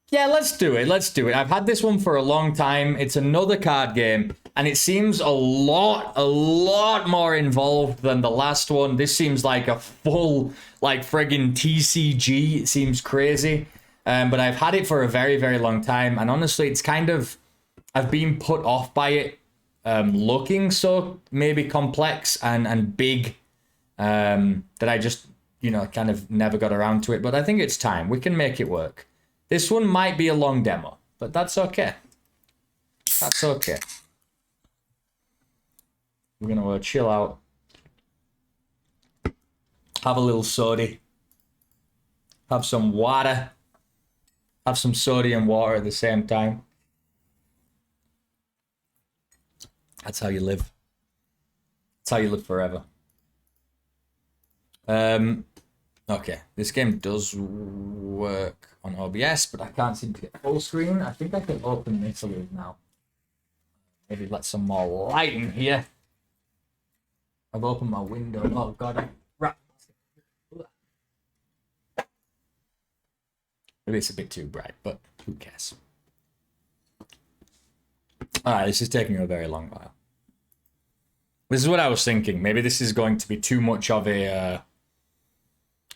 Yeah, let's do it. Let's do it. I've had this one for a long time. It's another card game, and it seems a lot more involved than the last one. This seems like a full, like, friggin' TCG. It seems crazy. But I've had it for a very long time, and honestly, it's kind of... I've been put off by it looking so maybe complex and big that I just, you know, kind of never got around to it. But I think it's time. We can make it work. This one might be a long demo, but that's okay. That's okay. We're going to chill out. Have a little soda. Have some water. Have some soda and water at the same time. That's how you live. That's how you live forever. Okay, this game does work on OBS, but I can't seem to get full screen. I think I can open this a little now. Maybe let some more light in here. I've opened my window. Oh god, maybe it's a bit too bright, but who cares? Alright, this is taking a very long while. This is what I was thinking. Maybe this is going to be too much of a...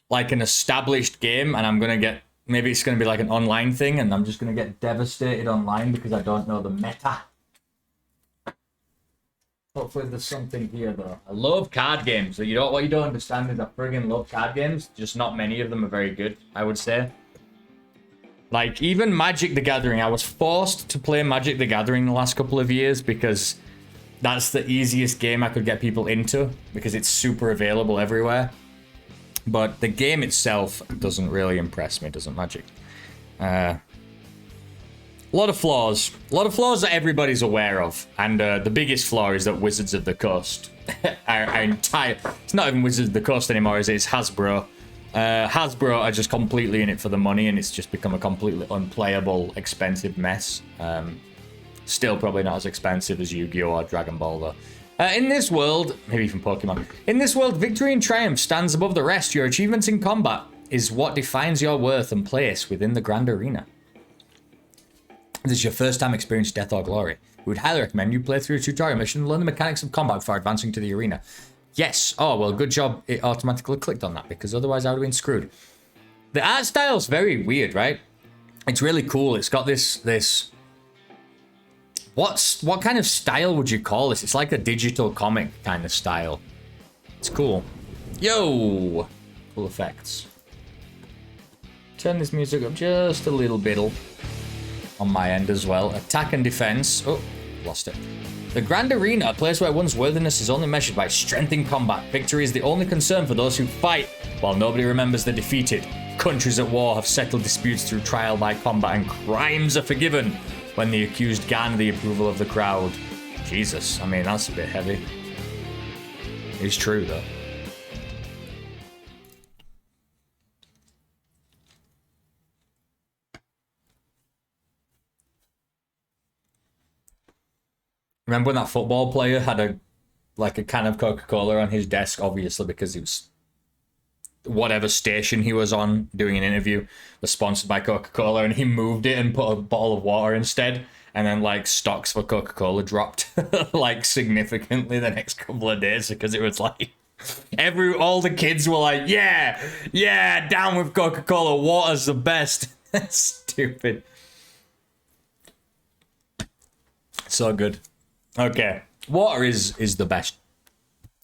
like an established game, and I'm going to get... Maybe it's going to be like an online thing, and I'm just going to get devastated online because I don't know the meta. Hopefully there's something here, though. I love card games. What you don't understand is I friggin' love card games. Just not many of them are very good, I would say. Like, even Magic the Gathering. I was forced to play Magic the Gathering the last couple of years because that's the easiest game I could get people into because it's super available everywhere. But the game itself doesn't really impress me, doesn't Magic? A lot of flaws. A lot of flaws that everybody's aware of. And the biggest flaw is that Wizards of the Coast are entire... It's not even Wizards of the Coast anymore, is it? It's Hasbro. Hasbro are just completely in it for the money, and it's just become a completely unplayable, expensive mess. Still probably not as expensive as Yu-Gi-Oh! Or Dragon Ball, though. In this world, maybe even Pokemon, in this world, victory and triumph stands above the rest. Your achievements in combat is what defines your worth and place within the grand arena. If this is your first time experiencing death or glory, we would highly recommend you play through a tutorial mission and learn the mechanics of combat before advancing to the arena. Yes. Oh, well, good job it automatically clicked on that, because otherwise I would have been screwed. The art style's very weird, right? It's really cool. It's got this... What kind of style would you call this? It's like a digital comic kind of style. It's cool. Yo! Cool effects. Turn this music up just a little bit on my end as well. Attack and defense. Oh, lost it. The Grand Arena, a place where one's worthiness is only measured by strength in combat. Victory is the only concern for those who fight, while nobody remembers the defeated. Countries at war have settled disputes through trial by combat, and crimes are forgiven when the accused garner the approval of the crowd. Jesus, I mean, that's a bit heavy. It's true, though. Remember when that football player had a can of Coca-Cola on his desk, obviously because it was whatever station he was on doing an interview was sponsored by Coca-Cola, and he moved it and put a bottle of water instead, and then like stocks for Coca-Cola dropped like significantly the next couple of days because it was like all the kids were like, yeah, down with Coca-Cola, water's the best. Stupid. So good. Okay, water is the best,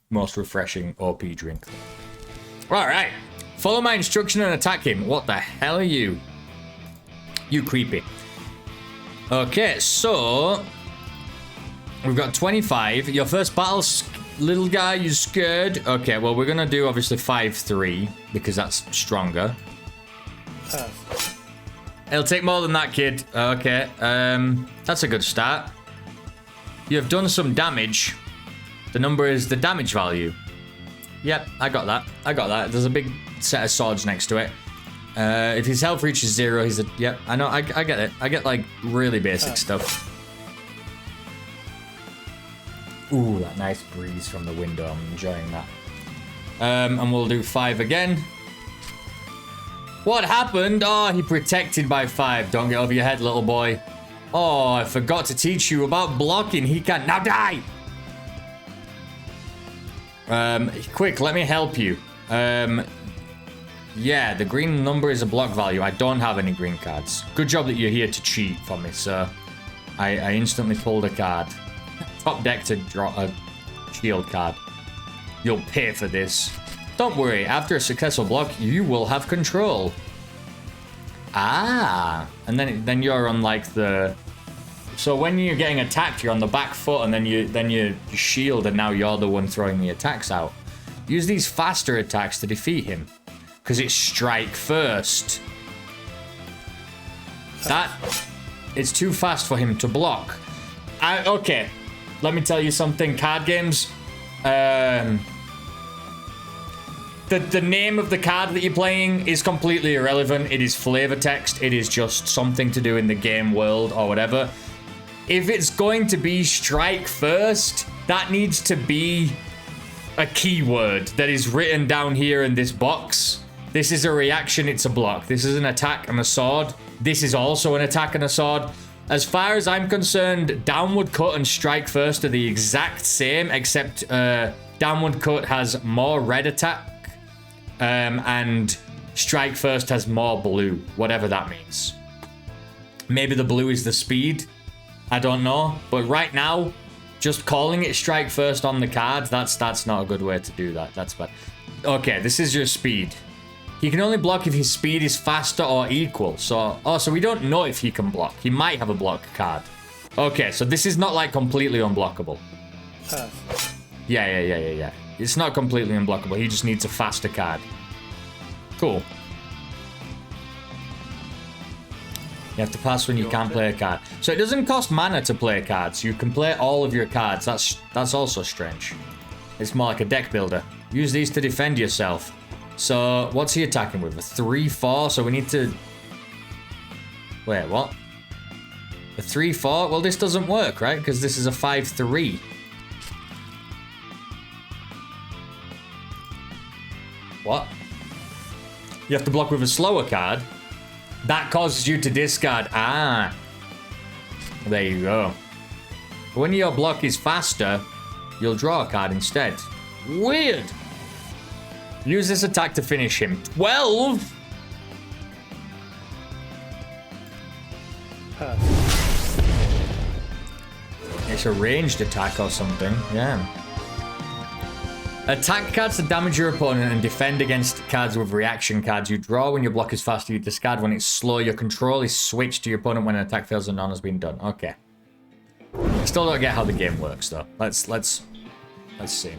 most refreshing OP drink. Alright, follow my instruction and attack him. What the hell are you? You creepy. Okay, so we've got 25. Your first battle, little guy, you scared? Okay, well, we're gonna do obviously 5-3 because that's stronger. It'll take more than that, kid. Okay, that's a good start. You have done some damage. The number is the damage value. Yep, I got that. There's a big set of swords next to it. If his health reaches 0, he's a... Yep, I know, I get it. I get, like, really basic stuff. Ooh, that nice breeze from the window. I'm enjoying that. And we'll do 5 again. What happened? Oh, he protected by 5. Don't get over your head, little boy. Oh, I forgot to teach you about blocking. He can't. Now die! Quick, let me help you. Yeah, the green number is a block value. I don't have any green cards. Good job that you're here to cheat for me, sir. I instantly pulled a card. Top deck to draw a shield card. You'll pay for this. Don't worry, after a successful block, you will have control. Ah, and then you're on like the... So when you're getting attacked, you're on the back foot, and then you shield, and now you're the one throwing the attacks out. Use these faster attacks to defeat him, because it's strike first. It's too fast for him to block. Okay, let me tell you something. Card games. The name of the card that you're playing is completely irrelevant. It is flavor text. It is just something to do in the game world or whatever. If it's going to be strike first, that needs to be a keyword that is written down here in this box. This is a reaction, it's a block. This is an attack and a sword. This is also an attack and a sword. As far as I'm concerned, downward cut and strike first are the exact same, except downward cut has more red attack. And strike first has more blue, whatever that means. Maybe the blue is the speed. I don't know. But right now, just calling it strike first on the card, that's not a good way to do that. That's bad. Okay, this is your speed. He can only block if his speed is faster or equal. So we don't know if he can block. He might have a block card. Okay, so this is not like completely unblockable. Yeah. It's not completely unblockable. He just needs a faster card. Cool. You have to pass when you can't play a card. So it doesn't cost mana to play cards. You can play all of your cards. That's also strange. It's more like a deck builder. Use these to defend yourself. So what's he attacking with? A 3/4. So we need to... Wait, what? A 3/4? Well, this doesn't work, right? Because this is a 5/3. What? You have to block with a slower card. That causes you to discard. Ah. There you go. When your block is faster, you'll draw a card instead. Weird. Use this attack to finish him. 12? It's a ranged attack or something. Yeah. Attack cards to damage your opponent and defend against cards with reaction cards. You draw when your block is faster, you discard when it's slow. Your control is switched to your opponent when an attack fails and none has been done. Okay. I still don't get how the game works though. Let's see.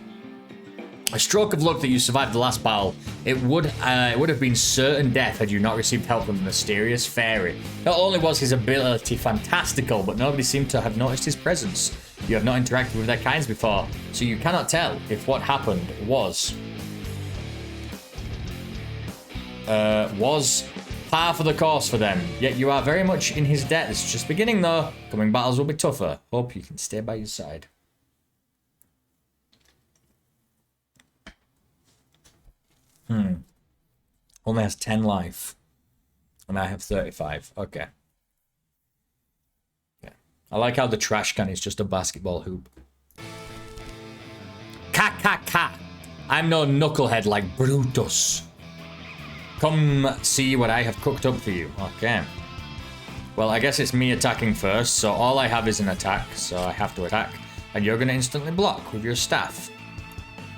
A stroke of luck that you survived the last battle. It would have been certain death had you not received help from the mysterious fairy. Not only was his ability fantastical, but nobody seemed to have noticed his presence. You have not interacted with their kinds before, so you cannot tell if what happened was par for the course for them. Yet you are very much in his debt. It's just beginning though. Coming battles will be tougher. Hope you can stay by your side. Only has 10 life. And I have 35. Okay. Yeah. I like how the trash can is just a basketball hoop. Ka. I'm no knucklehead like Brutus. Come see what I have cooked up for you. Okay. Well, I guess it's me attacking first, so all I have is an attack, so I have to attack. And you're going to instantly block with your staff.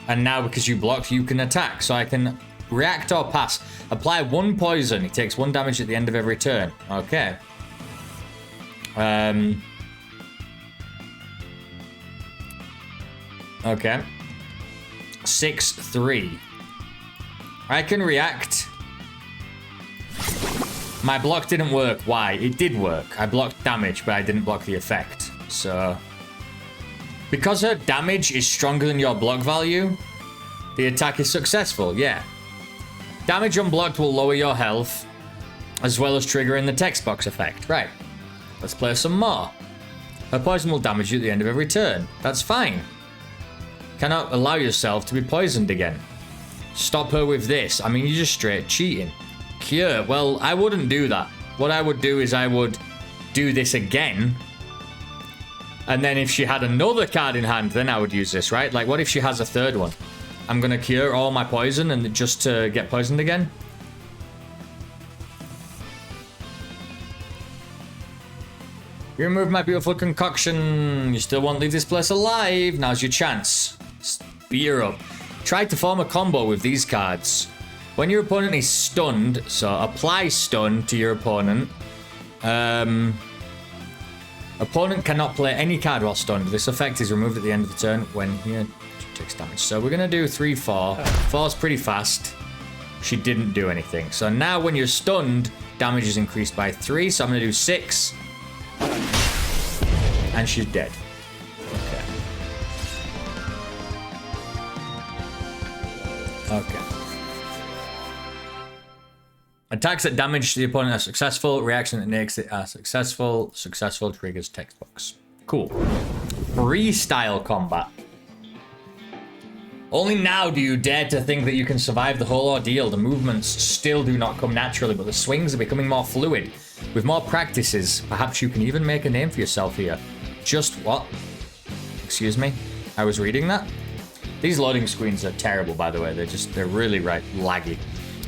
And now because you blocked, you can attack, so I can... React or pass. Apply 1 poison. He takes 1 damage at the end of every turn. Okay. Okay. 6/3. I can react. My block didn't work. Why? It did work. I blocked damage, but I didn't block the effect. So... Because her damage is stronger than your block value, the attack is successful. Yeah. Damage unblocked will lower your health, as well as triggering the text box effect. Right. Let's play some more. Her poison will damage you at the end of every turn. That's fine. Cannot allow yourself to be poisoned again. Stop her with this. I mean, you're just straight cheating. Cure. Well, I wouldn't do that. What I would do is I would do this again. And then if she had another card in hand, then I would use this, right? Like, what if she has a third one? I'm going to cure all my poison and just to get poisoned again. You removed my beautiful concoction. You still won't leave this place alive. Now's your chance. Spear up. Try to form a combo with these cards. When your opponent is stunned, so apply stun to your opponent. Opponent cannot play any card while stunned. This effect is removed at the end of the turn when he takes damage. So we're going to do 3, 4. 4's pretty fast. She didn't do anything. So now when you're stunned, damage is increased by 3. So I'm going to do 6. And she's dead. Okay. Okay. Attacks that damage the opponent are successful. Reaction that makes it successful. Successful triggers textbooks. Cool. Freestyle combat. Only now do you dare to think that you can survive the whole ordeal. The movements still do not come naturally, but the swings are becoming more fluid. With more practices, perhaps you can even make a name for yourself here. Just what? Excuse me? I was reading that? These loading screens are terrible, by the way. They're really laggy.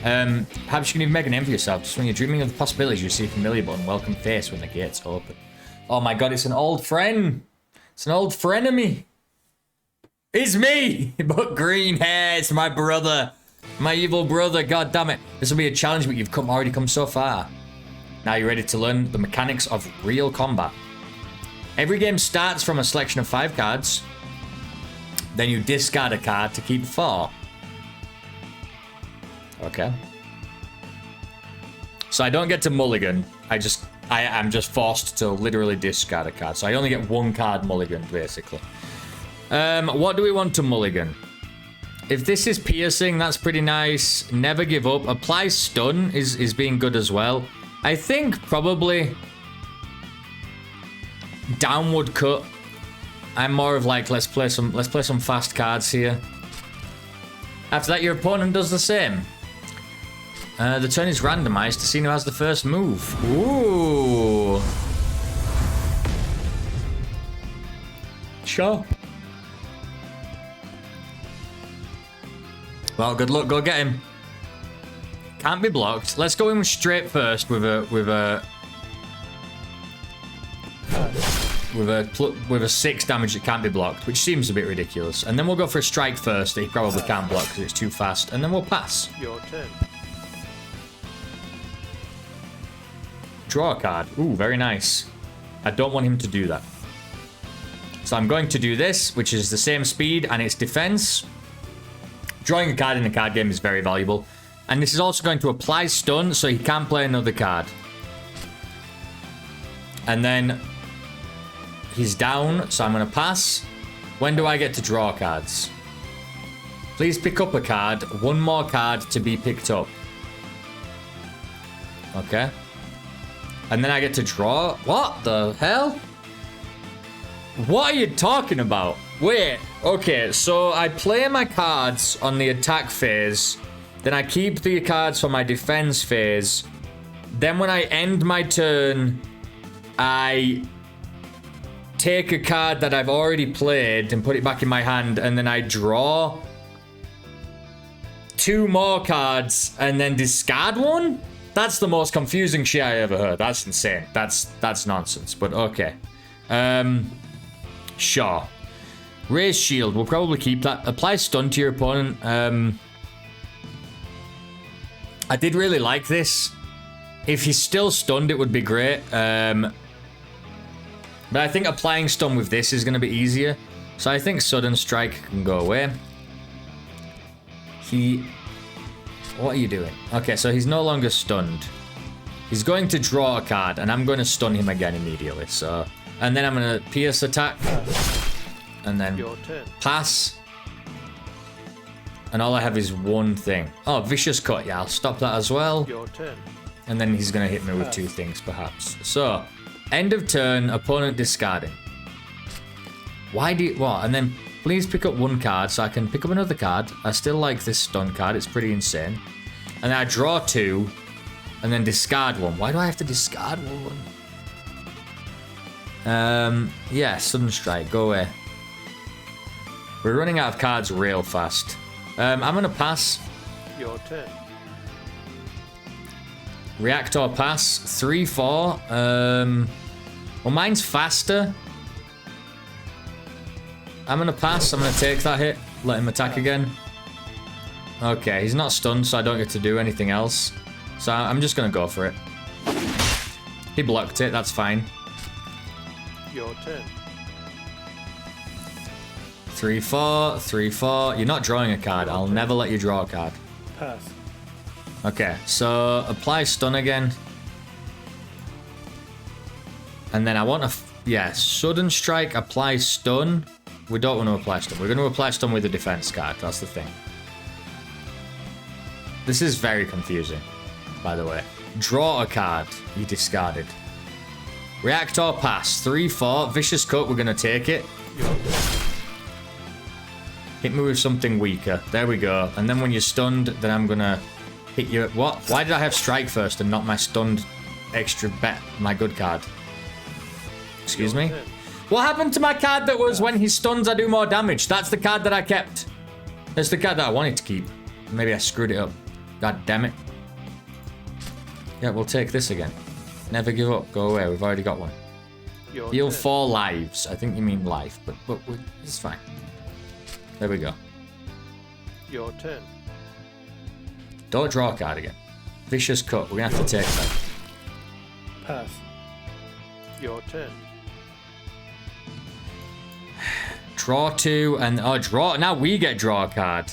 Perhaps you can even make a name for yourself. Just when you're dreaming of the possibilities, you see a familiar but unwelcome face when the gates open. Oh my god, it's an old friend. It's an old frenemy. It's me, but green hair. It's my brother. My evil brother. God damn it. This will be a challenge, but you've already come so far. Now you're ready to learn the mechanics of real combat. Every game starts from a selection of 5 cards. Then you discard a card to keep 4. Okay. So I don't get to mulligan. I'm just forced to literally discard a card. So I only get 1 card mulligan, basically. What do we want to mulligan? If this is piercing, that's pretty nice. Never give up. Apply stun is being good as well. I think probably downward cut. I'm more of like, let's play some fast cards here. After that, your opponent does the same. The turn is randomized to see who has the first move. Ooh. Sure. Well, good luck. Go get him. Can't be blocked. Let's go in straight first with a 6 damage that can't be blocked, which seems a bit ridiculous. And then we'll go for a strike first that he probably can't block because it's too fast, and then we'll pass. Your turn. Draw a card. Ooh, very nice. I don't want him to do that. So I'm going to do this, which is the same speed and it's defense. Drawing a card in a card game is very valuable. And this is also going to apply stun, so he can't play another card. And then he's down, so I'm going to pass. When do I get to draw cards? Please pick up a card. 1 more card to be picked up. Okay. And then I get to draw. What the hell? What are you talking about? Wait. Okay, so I play my cards on the attack phase. Then I keep the cards for my defense phase. Then when I end my turn, I take a card that I've already played and put it back in my hand, and then I draw 2 more cards and then discard 1? That's the most confusing shit I ever heard. That's insane. That's nonsense, but okay. Sure. Raise shield. We'll probably keep that. Apply stun to your opponent. I did really like this. If he's still stunned, it would be great. But I think applying stun with this is going to be easier. So I think sudden strike can go away. What are you doing? Okay, so he's no longer stunned. He's going to draw a card, and I'm going to stun him again immediately. So, and then I'm going to pierce attack. And then pass. And all I have is 1 thing. Oh, vicious cut. Yeah, I'll stop that as well. Your turn. And then he's going to hit me with 2 things, perhaps. So, end of turn, opponent discarding. Why do you... What? And then please pick up 1 card so I can pick up another card. I still like this stun card. It's pretty insane. And then I draw 2. And then discard one. Why do I have to discard one? Yeah, Sudden Strike. Go away. We're running out of cards real fast. I'm going to pass. Your turn. React or pass. 3-4. Well, mine's faster. I'm going to pass. I'm going to take that hit. Let him attack again. Okay, he's not stunned, so I don't get to do anything else. So I'm just going to go for it. He blocked it. That's fine. Your turn. 3-4. 3-4. You're not drawing a card. I'll never let you draw a card. Pass. Okay, so apply stun again. And then I want to... Yeah, Sudden Strike, apply stun. We don't want to apply stun. We're going to apply stun with a defense card. That's the thing. This is very confusing, by the way. Draw a card. You discarded. React or pass. 3-4. Vicious Cut. We're going to take it. Hit me with something weaker. There we go. And then when you're stunned, then I'm going to hit you. What? Why did I have strike first and not my stunned extra bet? My good card. Excuse me? What happened to my card that was when he stuns, I do more damage? That's the card that I kept. That's the card that I wanted to keep. Maybe I screwed it up. God damn it. Yeah, we'll take this again. Never give up. Go away. We've already got one. Heal 4 lives. I think you mean life, but it's fine. There we go. Your turn. Don't draw a card again. Vicious Cut. We're going to have to take that. Pass. Your turn. Draw 2 and... Oh, draw... Now we get draw a card.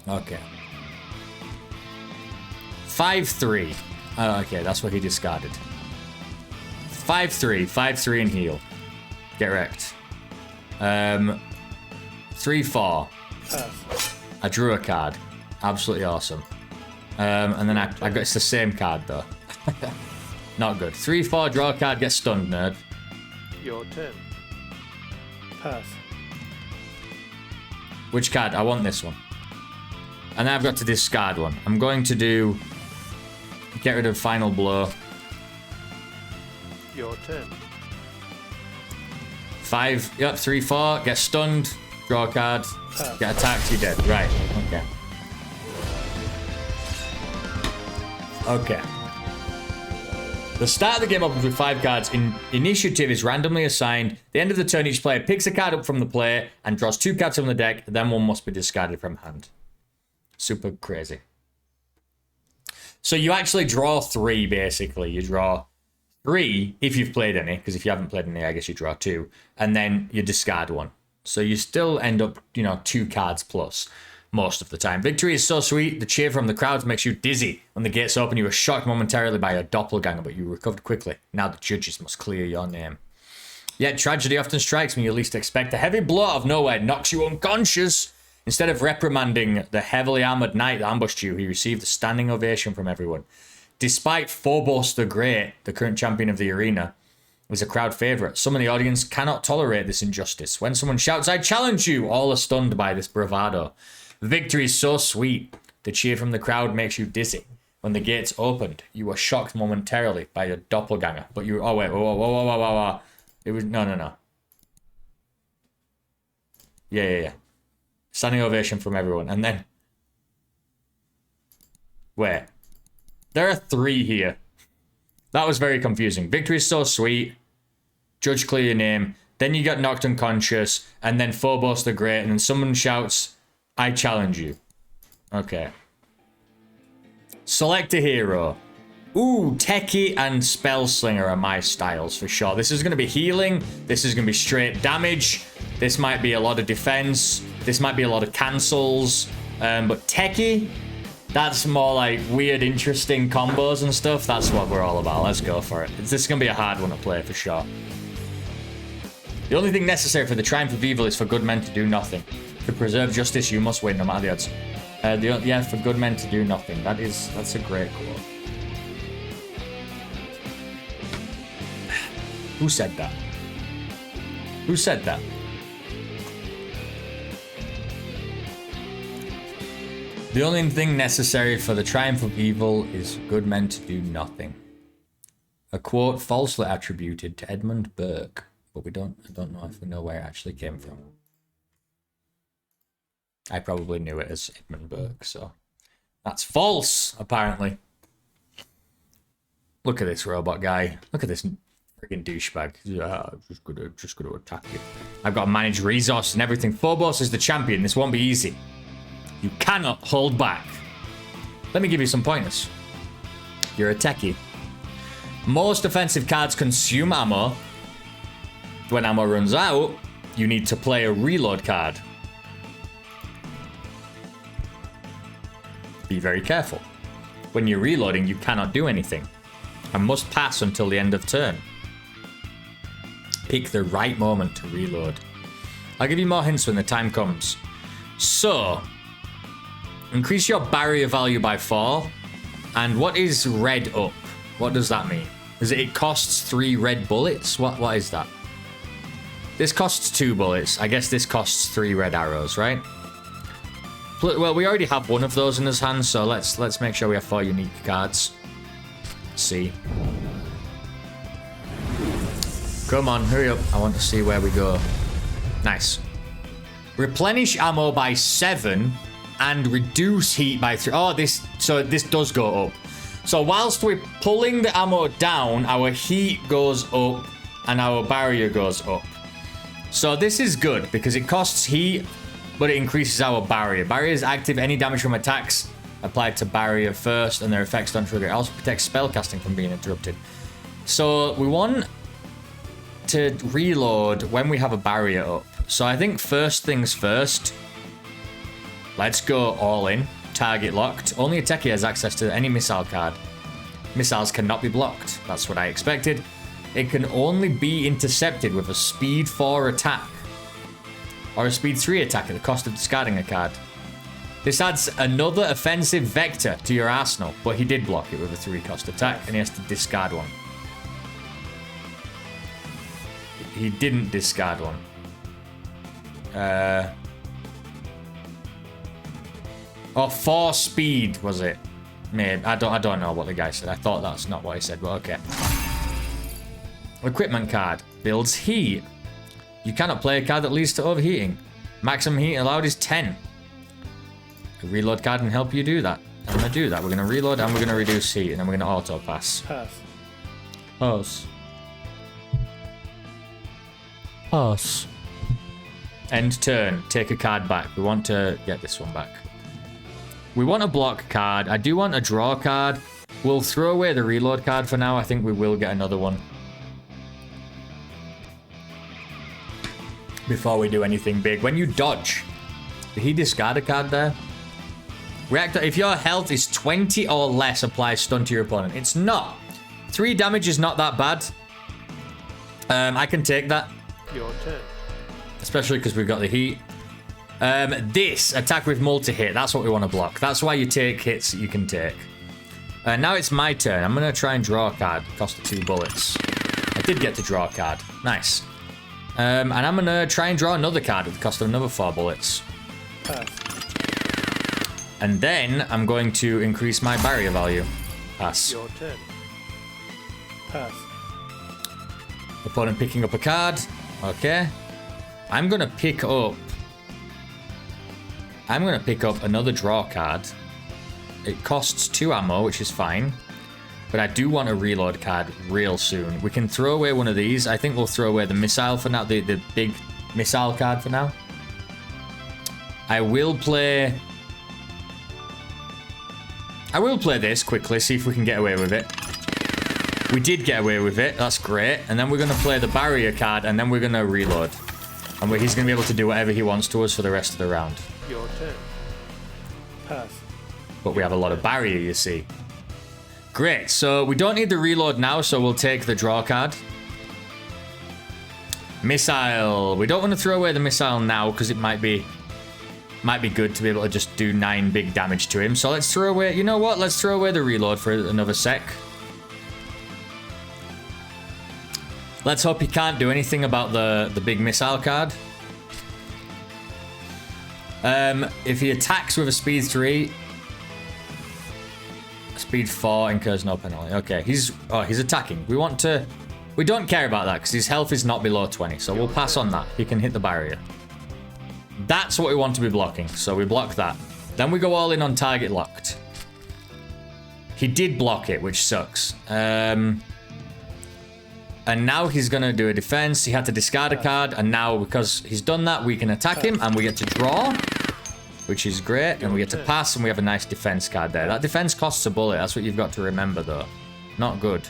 Okay. 5-3. Oh, okay, that's what he discarded. 5-3. 5-3 and heal. Get wrecked. 3-4. I drew a card. Absolutely awesome. And then I got... It's the same card, though. Not good. 3-4, draw a card, get stunned, nerd. Your turn. Pass. Which card? I want this one. And then I've got to discard one. I'm going to do... Get rid of Final Blow. Your turn. 5, yep, 3-4, get stunned, draw a card, get attacked, you're dead. Right, okay. Okay. The start of the game opens with 5 cards. Initiative is randomly assigned. At the end of the turn, each player picks a card up from the play and draws 2 cards from the deck, then one must be discarded from hand. Super crazy. So you actually draw 3, basically. You draw 3 if you've played any, because if you haven't played any, I guess you draw 2, and then you discard 1. So you still end up, 2 cards plus most of the time. Victory is so sweet. The cheer from the crowd makes you dizzy. When the gates open, you are shocked momentarily by your doppelganger, but you recovered quickly. Now the judges must clear your name. Yet tragedy often strikes when you least expect. A heavy blow out of nowhere knocks you unconscious. Instead of reprimanding the heavily armored knight that ambushed you, he received a standing ovation from everyone. Despite Phobos the Great, the current champion of the arena, is a crowd favorite, some in the audience cannot tolerate this injustice. When someone shouts, "I challenge you!" all are stunned by this bravado. Victory is so sweet. The cheer from the crowd makes you dizzy. When the gates opened, you were shocked momentarily by your doppelganger. But you... Oh, wait. Whoa. It was... No. Yeah. Standing ovation from everyone. And then... Wait. There are 3 here. That was very confusing. Victory is so sweet. Judge clear your name. Then you get knocked unconscious. And then Phobos the Great. And then someone shouts, "I challenge you." Okay. Select a hero. Ooh, Techie and Spellslinger are my styles for sure. This is going to be healing. This is going to be straight damage. This might be a lot of defense. This might be a lot of cancels. But Techie, that's more like weird, interesting combos and stuff. That's what we're all about. Let's go for it. This is going to be a hard one to play for sure. The only thing necessary for the triumph of evil is for good men to do nothing. To preserve justice, you must win, no matter the odds. Yeah, for good men to do nothing. That's a great quote. Who said that? Who said that? The only thing necessary for the triumph of evil is good men to do nothing. A quote falsely attributed to Edmund Burke, but I don't know if we know where it actually came from. I probably knew it as Edmund Burke, so that's false, apparently. Look at this robot guy. Look at this freaking douchebag. Yeah, just gonna attack you. I've got to manage resources and everything. Phobos is the champion. This won't be easy. You cannot hold back. Let me give you some pointers. You're a techie. Most offensive cards consume ammo. When ammo runs out, you need to play a reload card. Be very careful. When you're reloading, you cannot do anything and must pass until the end of turn. Pick the right moment to reload. I'll give you more hints when the time comes. So, increase your barrier value by 4. And what is red up? What does that mean? Is it costs 3 red bullets? What is that? This costs 2 bullets. I guess this costs 3 red arrows, right? Well, we already have one of those in his hand, so let's make sure we have 4 unique cards. Let's see. Come on, hurry up. I want to see where we go. Nice. Replenish ammo by 7 and reduce heat by 3. Oh, this does go up. So whilst we're pulling the ammo down, our heat goes up and our barrier goes up. So this is good because it costs heat, but it increases our barrier. Barrier is active. Any damage from attacks applied to barrier first and their effects don't trigger. It also protects spellcasting from being interrupted. So we want to reload when we have a barrier up. So I think first things first, let's go all in. Target locked. Only a techie has access to any missile card. Missiles cannot be blocked. That's what I expected. It can only be intercepted with a speed 4 attack or a speed 3 attack at the cost of discarding a card. This adds another offensive vector to your arsenal, but he did block it with a 3 cost attack and he has to discard one. He didn't discard one. Oh, 4 speed, was it? Maybe. I don't know what the guy said. I thought that's not what he said, but okay. Equipment card. Builds heat. You cannot play a card that leads to overheating. Maximum heat allowed is 10. A reload card can help you do that. I'm going to do that. We're going to reload and we're going to reduce heat, and then we're going to auto pass. Pass. Pass. Pass. End turn. Take a card back. We want to get this one back. We want a block card. I do want a draw card. We'll throw away the reload card for now. I think we will get another one before we do anything big. When you dodge, did he discard a card there? Reactor, if your health is 20 or less, apply stun to your opponent. It's not. 3 damage is not that bad. I can take that. Your turn. Especially because we've got the heat. This, attack with multi-hit, that's what we want to block. That's why you take hits that you can take. Now it's my turn. I'm going to try and draw a card. Cost of 2 bullets. I did get to draw a card. Nice. And I'm going to try and draw another card at the cost of another 4 bullets. Pass. And then I'm going to increase my barrier value. Pass. Your turn. Pass. Opponent picking up a card. Okay. I'm going to pick up another draw card. It costs 2 ammo, which is fine. But I do want a reload card real soon. We can throw away one of these. I think we'll throw away the missile for now, the big missile card for now. I will play this quickly, see if we can get away with it. We did get away with it. That's great. And then we're going to play the barrier card, and then we're going to reload. And he's going to be able to do whatever he wants to us for the rest of the round. Your turn. Pass. But we have a lot of barrier, you see. Great. So we don't need the reload now, so we'll take the draw card. Missile. We don't want to throw away the missile now because it might be good to be able to just do 9 big damage to him. So let's throw away... You know what? Let's throw away the reload for another sec. Let's hope he can't do anything about the big missile card. If he attacks with a speed 3, Speed 4 incurs no penalty. Okay, he's attacking. We don't care about that because his health is not below 20. So we'll pass on that. He can hit the barrier. That's what we want to be blocking. So we block that. Then we go all in on target locked. He did block it, which sucks. And now he's going to do a defense. He had to discard a card. And now because he's done that, we can attack him and we get to draw, which is great. And we get to pass and we have a nice defense card there. That defense costs a bullet. That's what you've got to remember, though. Not good.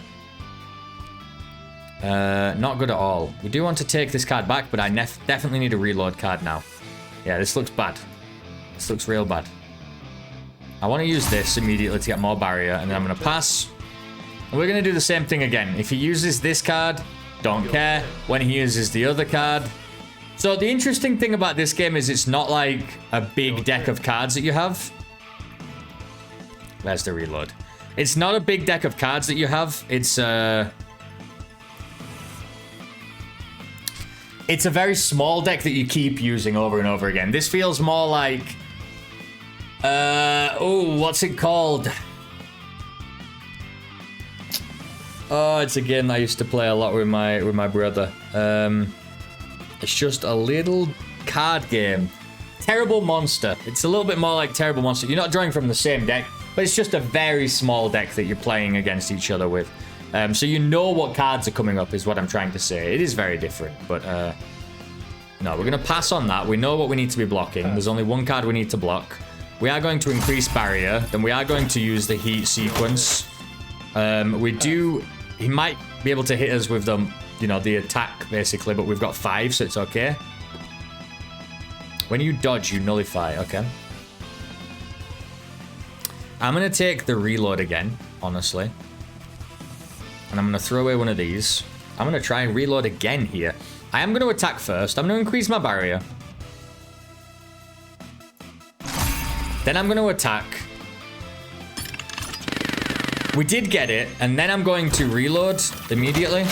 Not good at all. We do want to take this card back, but I definitely need a reload card now. Yeah, this looks bad. This looks real bad. I want to use this immediately to get more barrier, and then I'm going to pass. And we're going to do the same thing again. If he uses this card, don't care. When he uses the other card. So the interesting thing about this game is it's not like a big deck of cards that you have. There's the reload. It's not a big deck of cards that you have. It's a very small deck that you keep using over and over again. This feels more like... oh, what's it called? Oh, it's a game I used to play a lot with my brother. It's just a little card game. Terrible Monster. It's a little bit more like Terrible Monster. You're not drawing from the same deck, but it's just a very small deck that you're playing against each other with. So you know what cards are coming up is what I'm trying to say. It is very different, but no, we're going to pass on that. We know what we need to be blocking. There's only one card we need to block. We are going to increase barrier. Then we are going to use the heat sequence. He might be able to hit us with the attack, basically, but we've got 5, so it's okay. When you dodge, you nullify. Okay. I'm going to take the reload again, honestly. And I'm going to throw away one of these. I'm going to try and reload again here. I am going to attack first. I'm going to increase my barrier. Then I'm going to attack. We did get it. And then I'm going to reload immediately.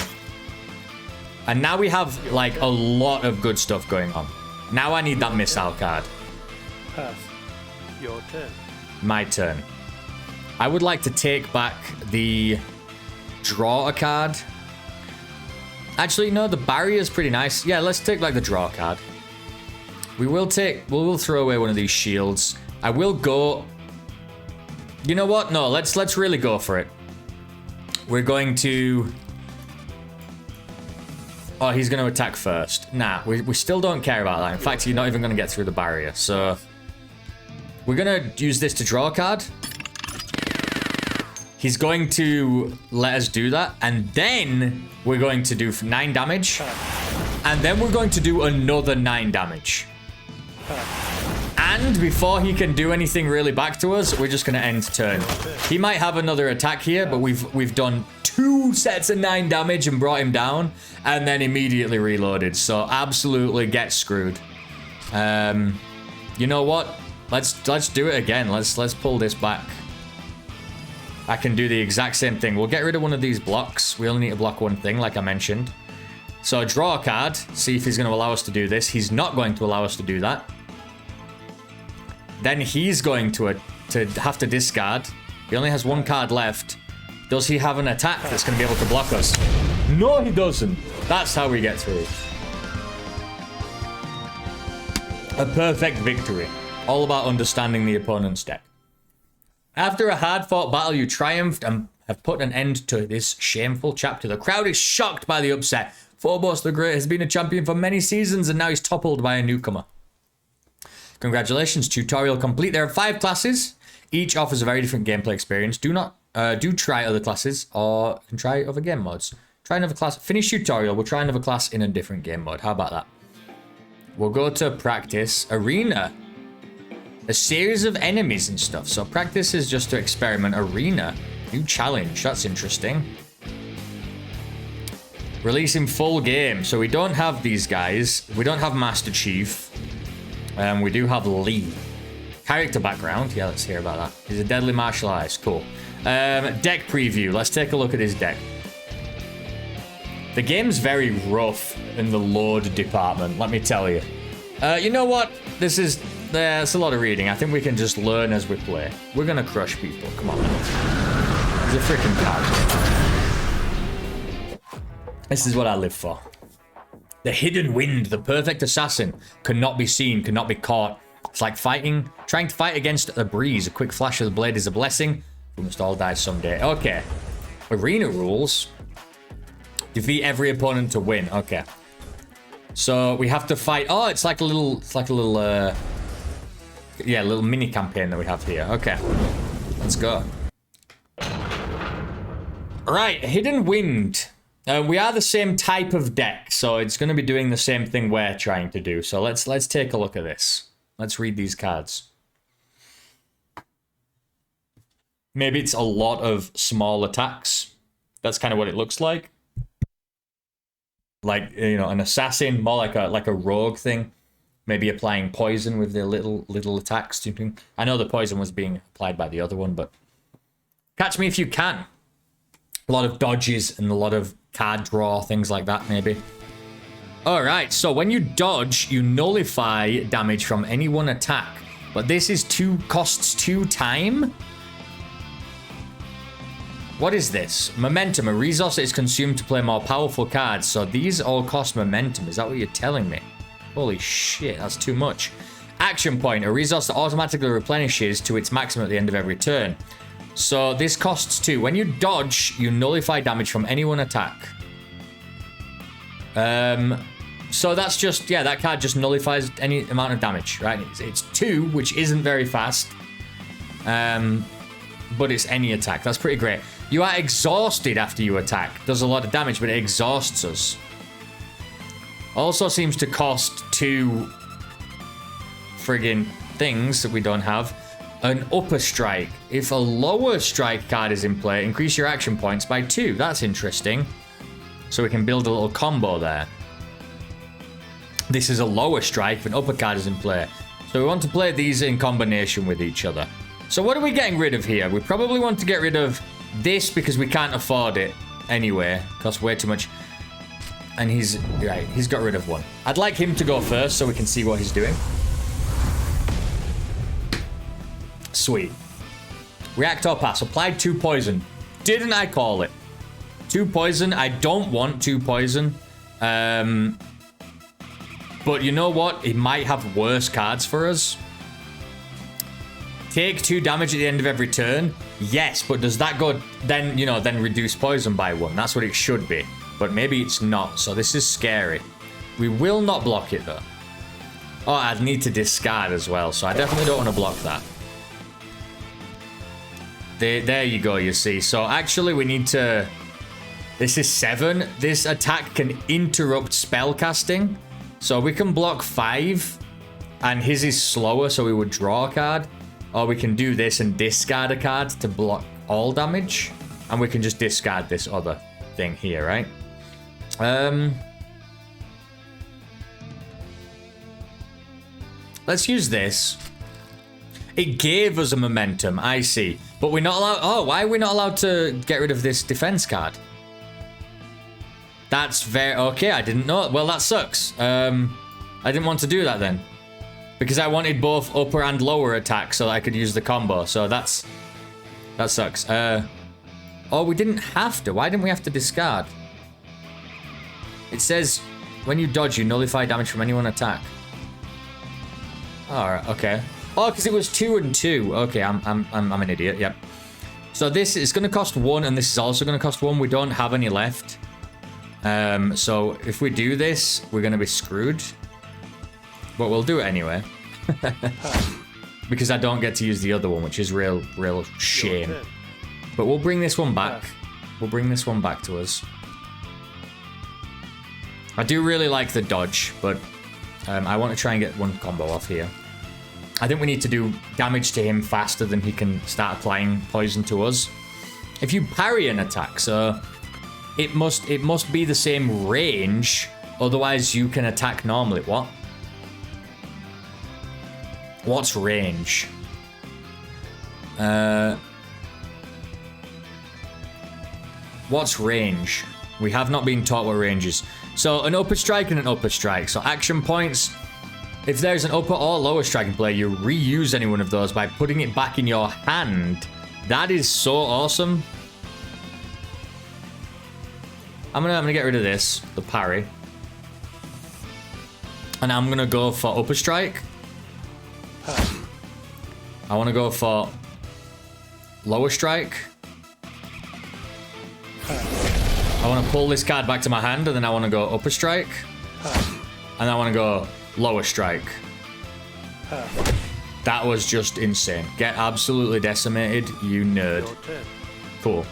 And now we have, like, a lot of good stuff going on. Now I need that missile card. Pass. Your turn. My turn. I would like to take back the... draw a card. Actually, no, the barrier is pretty nice. Yeah, let's take like the draw card. We'll throw away one of these shields. I will go. You know what? No, let's really go for it. We're going to. Oh, he's going to attack first. Nah, we still don't care about that. In fact, you're not even going to get through the barrier. So we're going to use this to draw a card. He's going to let us do that. And then we're going to do 9 damage. And then we're going to do another 9 damage. And before he can do anything really back to us, we're just going to end turn. He might have another attack here, but we've done 2 sets of 9 damage and brought him down. And then immediately reloaded. So absolutely get screwed. You know what? Let's do it again. Let's pull this back. I can do the exact same thing. We'll get rid of one of these blocks. We only need to block one thing, like I mentioned. So draw a card. See if he's going to allow us to do this. He's not going to allow us to do that. Then he's going to have to discard. He only has 1 card left. Does he have an attack that's going to be able to block us? No, he doesn't. That's how we get through. A perfect victory. All about understanding the opponent's deck. After a hard-fought battle, you triumphed and have put an end to this shameful chapter. The crowd is shocked by the upset. Phobos the Great has been a champion for many seasons and now he's toppled by a newcomer. Congratulations, tutorial complete. There are 5 classes. Each offers a very different gameplay experience. Do try other classes or you can try other game modes. Try another class. Finish tutorial. We'll try another class in a different game mode. How about that? We'll go to practice arena. A series of enemies and stuff. So practice is just to experiment. Arena. New challenge. That's interesting. Releasing full game. So we don't have these guys. We don't have Master Chief. We do have Lee. Character background. Yeah, let's hear about that. He's a deadly martial artist. Cool. Deck preview. Let's take a look at his deck. The game's very rough in the load department, let me tell you. You know what? This is There's a lot of reading. I think we can just learn as we play. We're gonna crush people. Come on. It's a freaking card. This is what I live for. The hidden wind, the perfect assassin, cannot be seen, cannot be caught. It's like fighting, trying to fight against a breeze. A quick flash of the blade is a blessing. We must all die someday. Okay. Arena rules. Defeat every opponent to win. Okay. So we have to fight. Oh, it's like a little, yeah, little mini campaign that we have here. Okay. Let's go. Right, hidden wind. We are the same type of deck, so it's going to be doing the same thing we're trying to do. So let's take a look at this. Let's read these cards. Maybe it's a lot of small attacks. That's kind of what it looks like. Like, you know, an assassin, more like a rogue thing. Maybe applying poison with their little attacks. I know the poison was being applied by the other one, but catch me if you can. A lot of dodges and a lot of card draw, things like that, maybe. Alright, so when you dodge, you nullify damage from any one attack. But this is costs 2 time? What is this? Momentum, a resource that is consumed to play more powerful cards. So these all cost momentum, is that what you're telling me? Holy shit, that's too much. Action point, a resource that automatically replenishes to its maximum at the end of every turn. So this costs 2. When you dodge, you nullify damage from any one attack. So that's just, yeah, that card just nullifies any amount of damage, right? It's 2, which isn't very fast. But it's any attack. That's pretty great. You are exhausted after you attack. Does a lot of damage, but it exhausts us. Also seems to cost 2 friggin' things that we don't have. An upper strike. If a lower strike card is in play, increase your action points by 2. That's interesting. So we can build a little combo there. This is a lower strike if an upper card is in play. So we want to play these in combination with each other. So what are we getting rid of here? We probably want to get rid of this because we can't afford it anyway. Costs way too much. And he's got rid of 1. I'd like him to go first so we can see what he's doing. Sweet. React or pass. Applied 2 poison. Didn't I call it? 2 poison. I don't want 2 poison. But you know what? It might have worse cards for us. Take 2 damage at the end of every turn. Yes, but does that go then, you know, then reduce poison by 1? That's what it should be. But maybe it's not. So this is scary. We will not block it though. Oh, I'd need to discard as well. So I definitely don't want to block that. There you go, you see. So actually we need to... This is 7. This attack can interrupt spell casting. So we can block 5. And his is slower, so we would draw a card. Or we can do this and discard a card to block all damage. And we can just discard this other thing here, right? Let's use this. It gave us a momentum, I see. But we're not allowed... Oh, why are we not allowed to get rid of this defense card? That's very... Okay, I didn't know. Well, that sucks. I didn't want to do that then. Because I wanted both upper and lower attacks so that I could use the combo. So that sucks. Oh, we didn't have to. Why didn't we have to discard? It says, when you dodge, you nullify damage from any one attack. Alright, okay. Oh, because it was 2 and 2. Okay, I'm an idiot, yep. So this is going to cost 1, and this is also going to cost 1. We don't have any left. So if we do this, we're going to be screwed. But we'll do it anyway. Because I don't get to use the other one, which is real shame. But we'll bring this one back. We'll bring this one back to us. I do really like the dodge, but I want to try and get one combo off here. I think we need to do damage to him faster than he can start applying poison to us. If you parry an attack, so it must be the same range, otherwise you can attack normally. What? What's range? What's range? We have not been taught what range is. So an upper strike and an upper strike. So action points. If there's an upper or lower strike in play, you reuse any one of those by putting it back in your hand. That is so awesome. I'm gonna get rid of this, the parry. And I'm gonna go for upper strike. I wanna go for lower strike. I wanna pull this card back to my hand, and then I wanna go upper strike. And I wanna go lower strike. That was just insane. Get absolutely decimated, you nerd. Cool.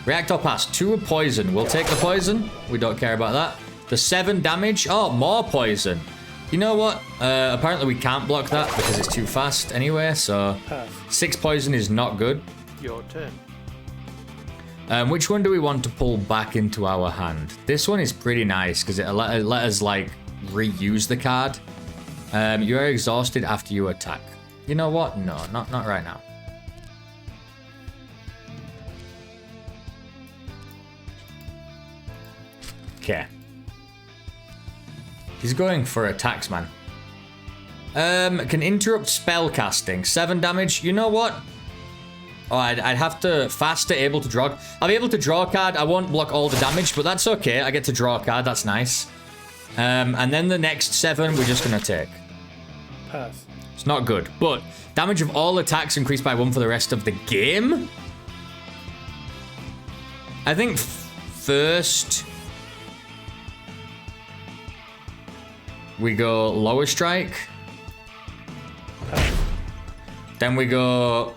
React or pass. 2 are poison. We'll take the poison. We don't care about that. The 7 damage. Oh, more poison. You know what? Apparently we can't block that because it's too fast anyway, so 6 poison is not good. Your turn. Which one do we want to pull back into our hand? This one is pretty nice because it let us like reuse the card. You are exhausted after you attack. You know what? No, not right now. Okay. He's going for attacks, man. Can interrupt spell casting. 7 damage. You know what? Oh, I'd have to faster able to draw. I'll be able to draw a card. I won't block all the damage, but that's okay. I get to draw a card. That's nice. And then the next 7 we're just gonna take. Pass. It's not good, but damage of all attacks increased by 1 for the rest of the game. I think first we go lower strike. Then we go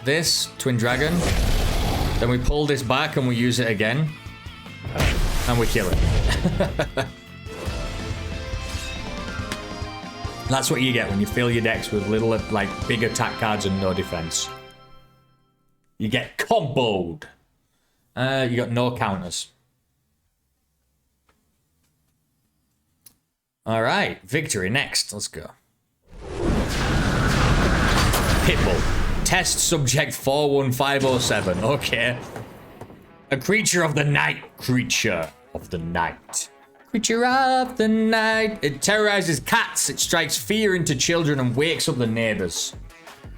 this, Twin Dragon. Then we pull this back and we use it again. And we kill it. That's what you get when you fill your decks with little, like, big attack cards and no defense. You get comboed. You got no counters. All right, victory next. Let's go. Pitbull. Test subject 41507. Okay. A creature of the night. Creature of the night. Creature of the night. It terrorizes cats. It strikes fear into children and wakes up the neighbors.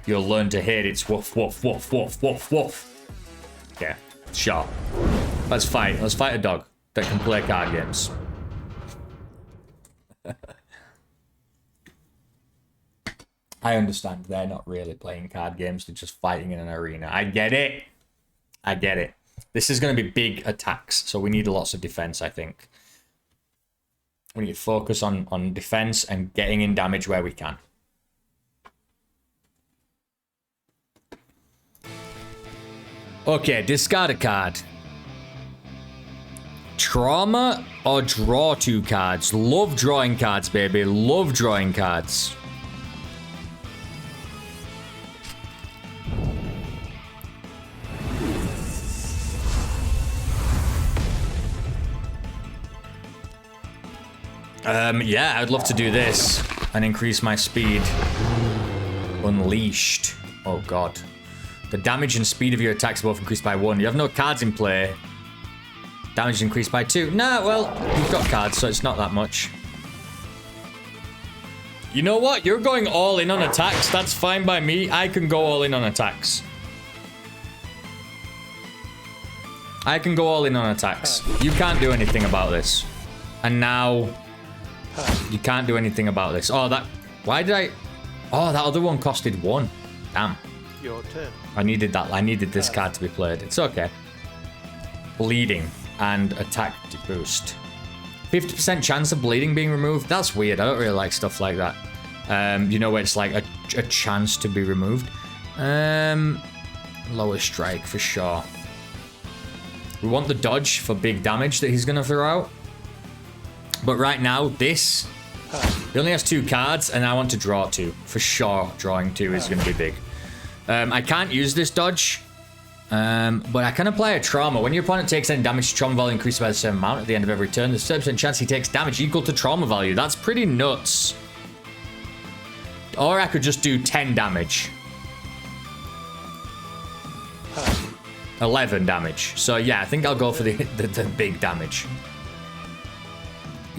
You'll learn to hate its woof, woof, woof, woof, woof, woof. Okay, sure. Let's fight. Let's fight a dog that can play card games. I understand they're not really playing card games, they're just fighting in an arena. I get it. I get it. This is going to be big attacks, so we need lots of defense, I think. We need to focus on defense and getting in damage where we can. Okay, discard a card. Trauma or draw 2 cards? Love drawing cards, baby. Love drawing cards. Yeah, I'd love to do this and increase my speed. Unleashed. Oh, God. The damage and speed of your attacks both increased by 1. You have no cards in play. Damage increased by 2. Nah, well, you've got cards, so it's not that much. You know what? You're going all in on attacks. That's fine by me. I can go all in on attacks. I can go all in on attacks. You can't do anything about this. And now you can't do anything about this. Oh, that... Why did I... Oh, that other one costed 1. Damn. Your turn. I needed that. I needed this card to be played. It's okay. Bleeding and attack boost. 50% chance of bleeding being removed. That's weird. I don't really like stuff like that. You know, where it's like a chance to be removed. Lower strike for sure. We want the dodge for big damage that he's going to throw out. But right now, this... He only has 2 cards, and I want to draw 2. For sure, drawing 2 is going to be big. I can't use this dodge. But I can apply a trauma. When your opponent takes any damage, trauma value increases by the same amount at the end of every turn. There's a 30% chance he takes damage equal to trauma value. That's pretty nuts. Or I could just do 10 damage. 11 damage. So yeah, I think I'll go for the big damage.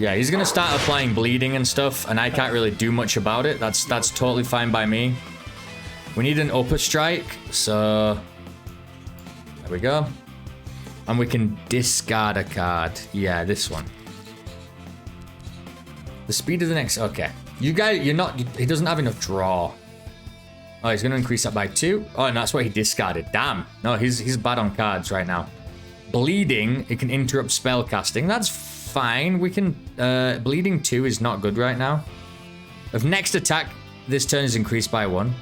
Yeah, he's gonna start applying bleeding and stuff, and I can't really do much about it. That's totally fine by me. We need an upper strike, so there we go. And we can discard a card. Yeah, this one. The speed of the next. Okay, you guys, you're not. He doesn't have enough draw. Oh, he's gonna increase that by 2. Oh, and that's what he discarded. Damn. No, he's bad on cards right now. Bleeding. It can interrupt spell casting. That's fine. We can. Bleeding 2 is not good right now. If next attack this turn is increased by 1.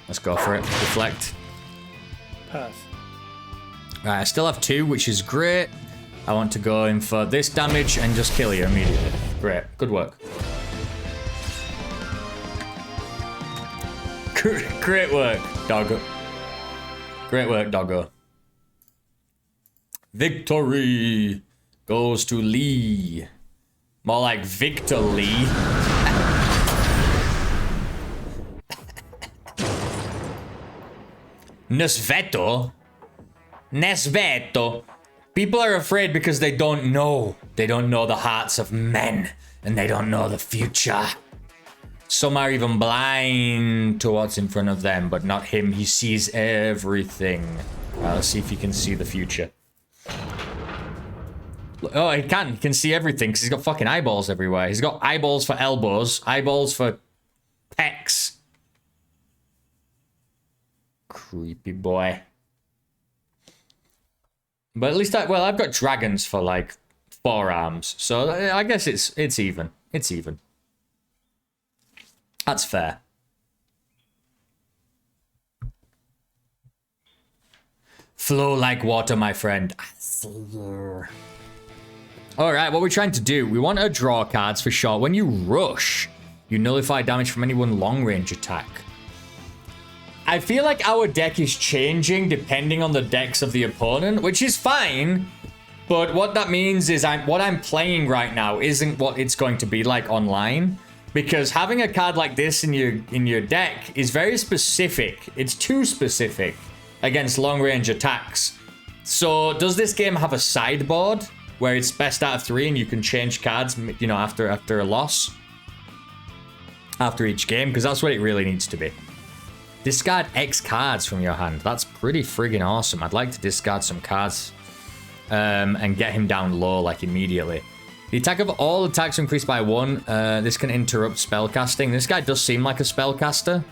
Let's go for it. Deflect. Pass. Alright, I still have 2, which is great. I want to go in for this damage and just kill you immediately. Great. Good work. Great work, doggo. Great work, doggo. Victory goes to Lee. More like Victor Lee. Nesveto? Nesveto? People are afraid because they don't know. They don't know the hearts of men. And they don't know the future. Some are even blind to what's in front of them, but not him. He sees everything. Let's see if he can see the future. Oh, he can. He can see everything because he's got fucking eyeballs everywhere. He's got eyeballs for elbows, eyeballs for pecs. Creepy boy. But at least I've got dragons for like forearms, so I guess it's even. It's even. That's fair. Flow like water, my friend. Alright, what we're trying to do, we want to draw cards for sure. When you rush, you nullify damage from any one long-range attack. I feel like our deck is changing depending on the decks of the opponent, which is fine. But what that means is what I'm playing right now isn't what it's going to be like online. Because having a card like this in your deck is very specific. It's too specific against long-range attacks. So does this game have a sideboard where it's best out of 3 and you can change cards, you know, after a loss? After each game, because that's what it really needs to be. Discard X cards from your hand. That's pretty friggin' awesome. I'd like to discard some cards and get him down low, like, immediately. The attack of all attacks increased by 1. This can interrupt spellcasting. This guy does seem like a spellcaster.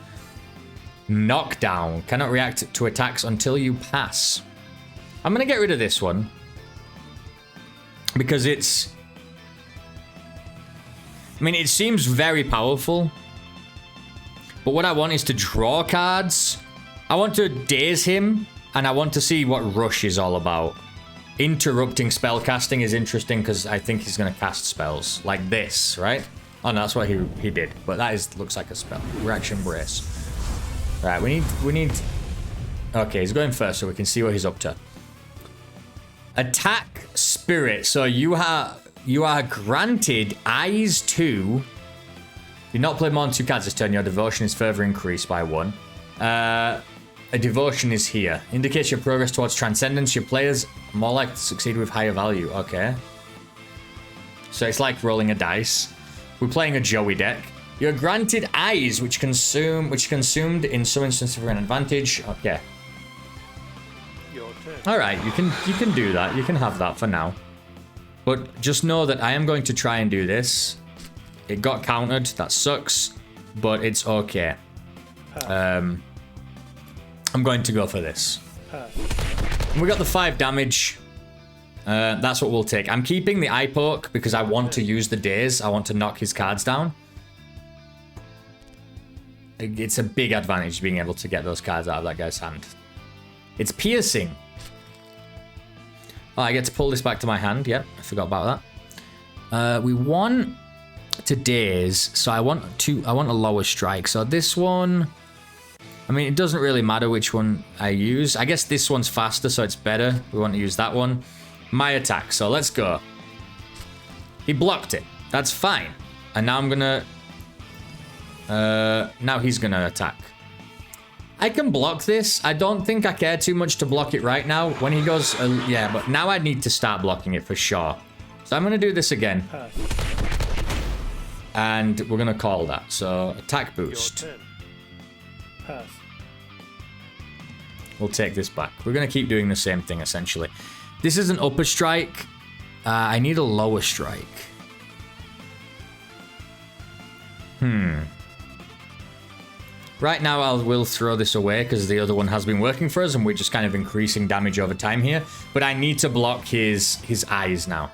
Knockdown. Cannot react to attacks until you pass. I'm going to get rid of this one. Because it's... I mean, it seems very powerful. But what I want is to draw cards. I want to daze him. And I want to see what Rush is all about. Interrupting spellcasting is interesting because I think he's going to cast spells. Like this, right? Oh, no, that's what he did. But that looks like a spell. Reaction Brace. Right, we need... Okay, he's going first so we can see what he's up to. Attack Spirit. So you are granted Eyes 2. Do not play more than 2 cards this turn. Your devotion is further increased by 1. A devotion is here. Indicates your progress towards transcendence. Your players are more likely to succeed with higher value. Okay. So it's like rolling a dice. We're playing a Joey deck. You're granted eyes, which consumed in some instances for an advantage. Okay. Your turn. Alright, you can do that. You can have that for now. But just know that I am going to try and do this. It got countered. That sucks. But it's okay. I'm going to go for this. We got the 5 damage. That's what we'll take. I'm keeping the eye poke because I want to use the daze. I want to knock his cards down. It's a big advantage being able to get those cards out of that guy's hand. It's piercing. Oh, I get to pull this back to my hand. Yep, I forgot about that. We want to daze, so I want a lower strike. So this one, I mean, it doesn't really matter which one I use. I guess this one's faster, so it's better. We want to use that one. My attack, so let's go. He blocked it. That's fine. And now I'm gonna... now he's gonna attack. I can block this. I don't think I care too much to block it right now. When he goes... yeah, but now I need to start blocking it for sure. So I'm going to do this again. Pass. And we're going to call that. So attack Your boost. turn. Pass. We'll take this back. We're going to keep doing the same thing, essentially. This is an upper strike. I need a lower strike. Right now, I will throw this away because the other one has been working for us and we're just kind of increasing damage over time here. But I need to block his eyes now.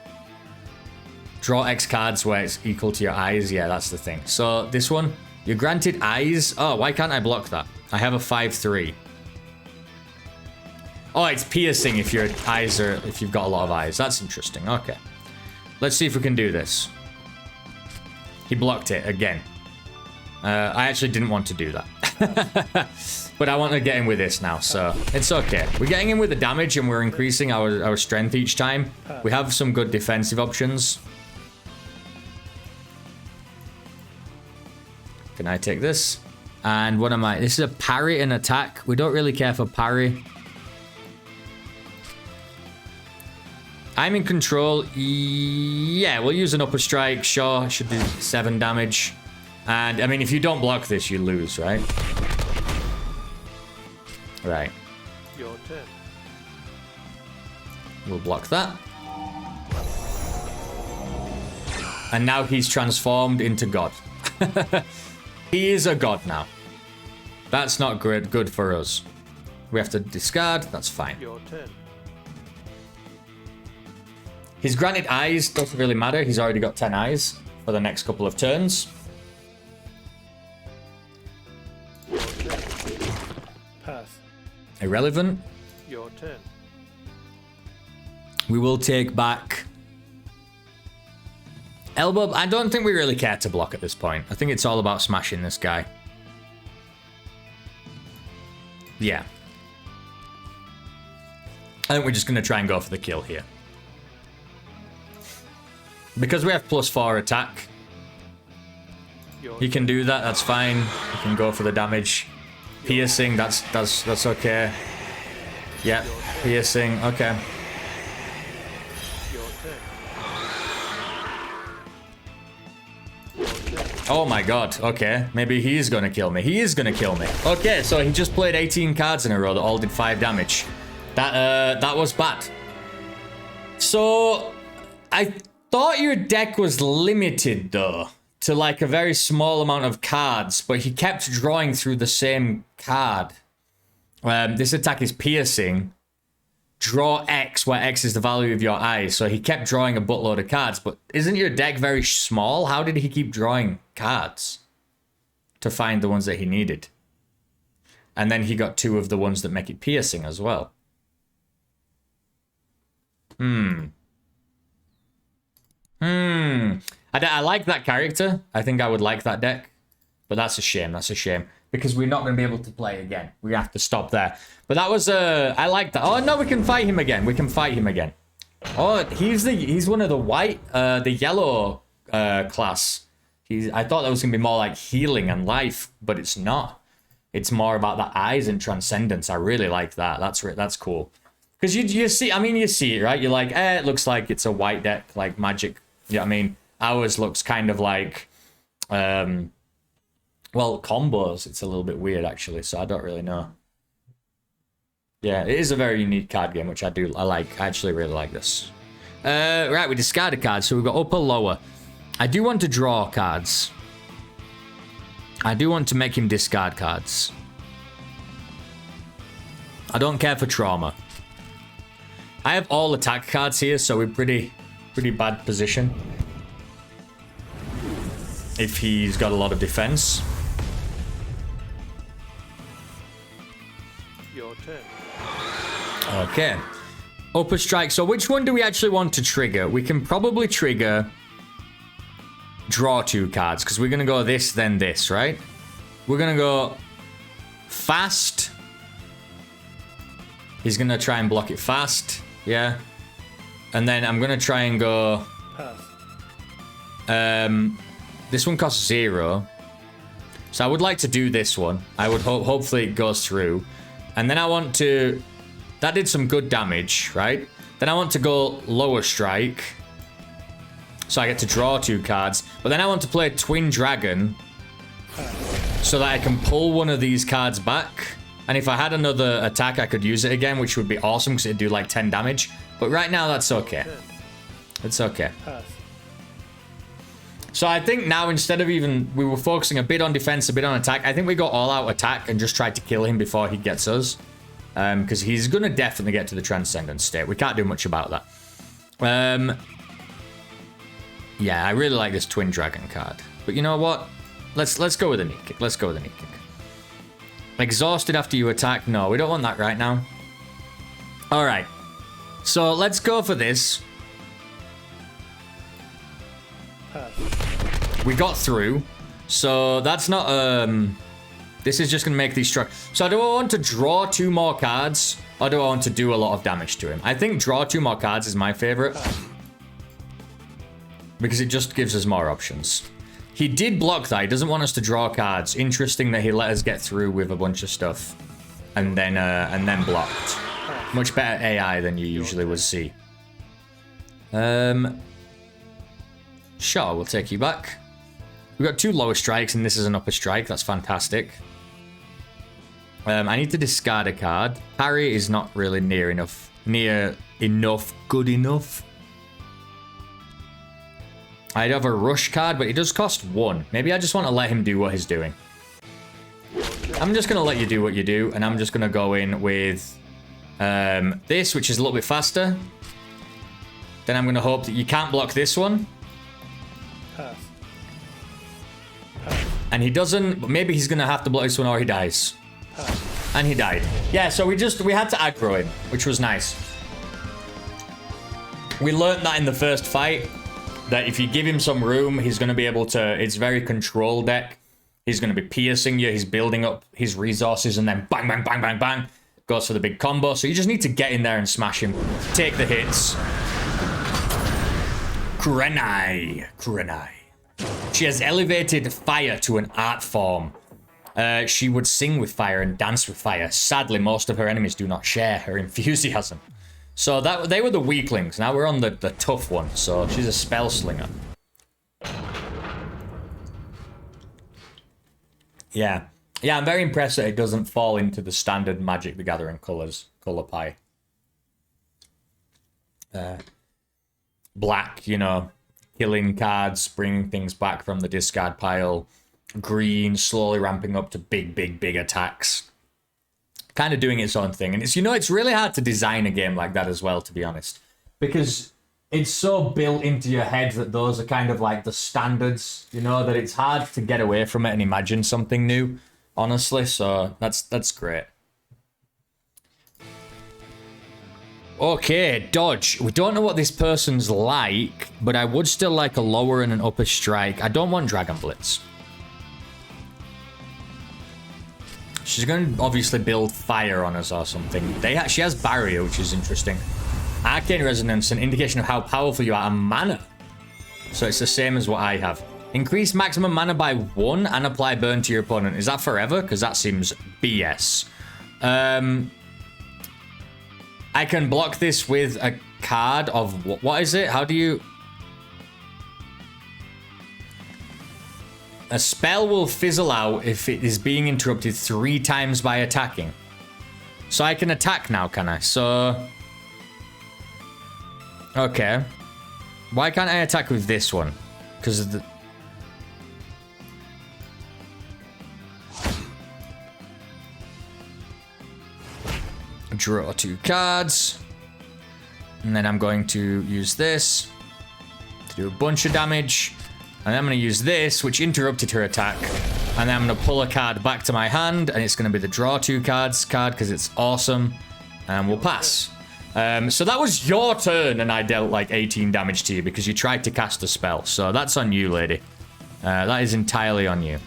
Draw X cards where it's equal to your eyes. Yeah, that's the thing. So this one, you're granted eyes. Oh, why can't I block that? I have a 5/3. Oh, it's piercing if your eyes are, if you've got a lot of eyes. That's interesting. Okay. Let's see if we can do this. He blocked it again. I actually didn't want to do that. But I want to get in with this now, so it's okay. We're getting in with the damage and we're increasing our strength each time. We have some good defensive options. Can I take this? And what am I? This is a parry and attack. We don't really care for parry. I'm in control. Yeah, we'll use an upper strike. Sure, should do 7 damage. And, I mean, if you don't block this, you lose, right? Right. Your turn. We'll block that. And now he's transformed into God. He is a god now. That's not good for us. We have to discard. That's fine. Your turn. His granted eyes doesn't really matter. He's already got 10 eyes for the next couple of turns. Your turn. Pass. Irrelevant. Your turn. We will take back elbow. I don't think we really care to block at this point. I think it's all about smashing this guy. Yeah. I think we're just going to try and go for the kill here. Because we have +4 attack. He can do that, that's fine. He can go for the damage. Piercing, that's okay. Yeah, piercing, okay. Your turn. Oh my god, okay. Maybe he's gonna kill me. He is gonna kill me. Okay, so he just played 18 cards in a row that all did 5 damage. That was bad. So, I thought your deck was limited, though, to like a very small amount of cards, but he kept drawing through the same card. This attack is piercing. Draw X, where X is the value of your eyes. So he kept drawing a buttload of cards, but isn't your deck very small? How did he keep drawing cards to find the ones that he needed? And then he got 2 of the ones that make it piercing as well. I like that character. I think I would like that deck. But that's a shame. That's a shame. Because we're not going to be able to play again. We have to stop there. But that was, I like that. Oh, no, we can fight him again. We can fight him again. Oh, he's one of the white, the yellow class. I thought that was going to be more like healing and life, but it's not. It's more about the eyes and transcendence. I really like that. That's cool. Because you see, I mean, you see it, right? You're like, it looks like it's a white deck, like magic. You know what I mean? Ours looks kind of like, well, combos. It's a little bit weird, actually, so I don't really know. Yeah, it is a very unique card game, which I like. I actually really like this. Right, we discarded cards, so we've got upper, lower. I do want to draw cards. I do want to make him discard cards. I don't care for trauma. I have all attack cards here, so we're pretty bad position. If he's got a lot of defense. Your turn. Okay. Upper strike. So which one do we actually want to trigger? We can probably trigger draw 2 cards, because we're going to go this, then this, right? We're going to go fast. He's going to try and block it fast. Yeah. And then I'm going to try and go... Pass. This one costs 0. So I would like to do this one. I would hopefully it goes through. And then I want to... That did some good damage, right? Then I want to go lower strike. so I get to draw 2 cards. But then I want to play Twin Dragon so that I can pull one of these cards back. And if I had another attack, I could use it again, which would be awesome because it'd do like 10 damage. But right now, that's okay. It's okay. Pass. So I think now, instead of we were focusing a bit on defense, a bit on attack, I think we got all-out attack and just tried to kill him before he gets us. Because he's going to definitely get to the Transcendent state. We can't do much about that. Yeah, I really like this Twin Dragon card. But you know what? Let's go with a knee kick. Let's go with a knee kick. Exhausted after you attack? No, we don't want that right now. All right. So let's go for this. Pass. We got through. So that's not... This is just going to make these struck. So do I want to draw 2 more cards? Or do I want to do a lot of damage to him? I think draw 2 more cards is my favorite. Because it just gives us more options. He did block that. He doesn't want us to draw cards. Interesting that he let us get through with a bunch of stuff. And then blocked. Much better AI than you usually would see. Sure, we'll take you back. We've got 2 lower strikes and this is an upper strike. That's fantastic. I need to discard a card. Parry is not really near enough, good enough. I'd have a rush card, but it does cost 1. Maybe I just want to let him do what he's doing. I'm just going to let you do what you do, and I'm just going to go in with this, which is a little bit faster. Then I'm going to hope that you can't block this one. Pass. And he doesn't, but maybe he's going to have to block this one or he dies. And he died. Yeah, so we had to aggro him, which was nice. We learned that in the first fight, that if you give him some room, he's going to be able to, it's very control deck. He's going to be piercing you, he's building up his resources, and then bang, bang, bang, bang, bang, goes for the big combo. So you just need to get in there and smash him. Take the hits. Kurenai. She has elevated fire to an art form. She would sing with fire and dance with fire. Sadly, most of her enemies do not share her enthusiasm. So they were the weaklings. Now we're on the tough one. So she's a spell slinger. Yeah. Yeah, I'm very impressed that it doesn't fall into the standard Magic the Gathering colors. Color pie. Black, you know, killing cards, bringing things back from the discard pile. Green, slowly ramping up to big attacks. Kind of doing its own thing. And it's, you know, it's really hard to design a game like that as well, to be honest. Because it's so built into your head that those are kind of like the standards, you know, that it's hard to get away from it and imagine something new, honestly. So that's great. Okay, dodge. We don't know what this person's like, but I would still like a lower and an upper strike. I don't want Dragon Blitz. She's going to obviously build fire on us or something. She has barrier, which is interesting. Arcane Resonance, an indication of how powerful you are, and mana. So it's the same as what I have. Increase maximum mana by 1 and apply burn to your opponent. Is that forever? Because that seems BS. I can block this with a card of... What is it? How do you... A spell will fizzle out if it is being interrupted 3 times by attacking. So I can attack now, can I? So... Okay. Why can't I attack with this one? Because of the... Draw 2 cards. And then I'm going to use this to do a bunch of damage. And then I'm going to use this, which interrupted her attack. And then I'm going to pull a card back to my hand. And it's going to be the draw 2 cards card because it's awesome. And we'll pass. So that was your turn. And I dealt like 18 damage to you because you tried to cast a spell. So that's on you, lady. That is entirely on you.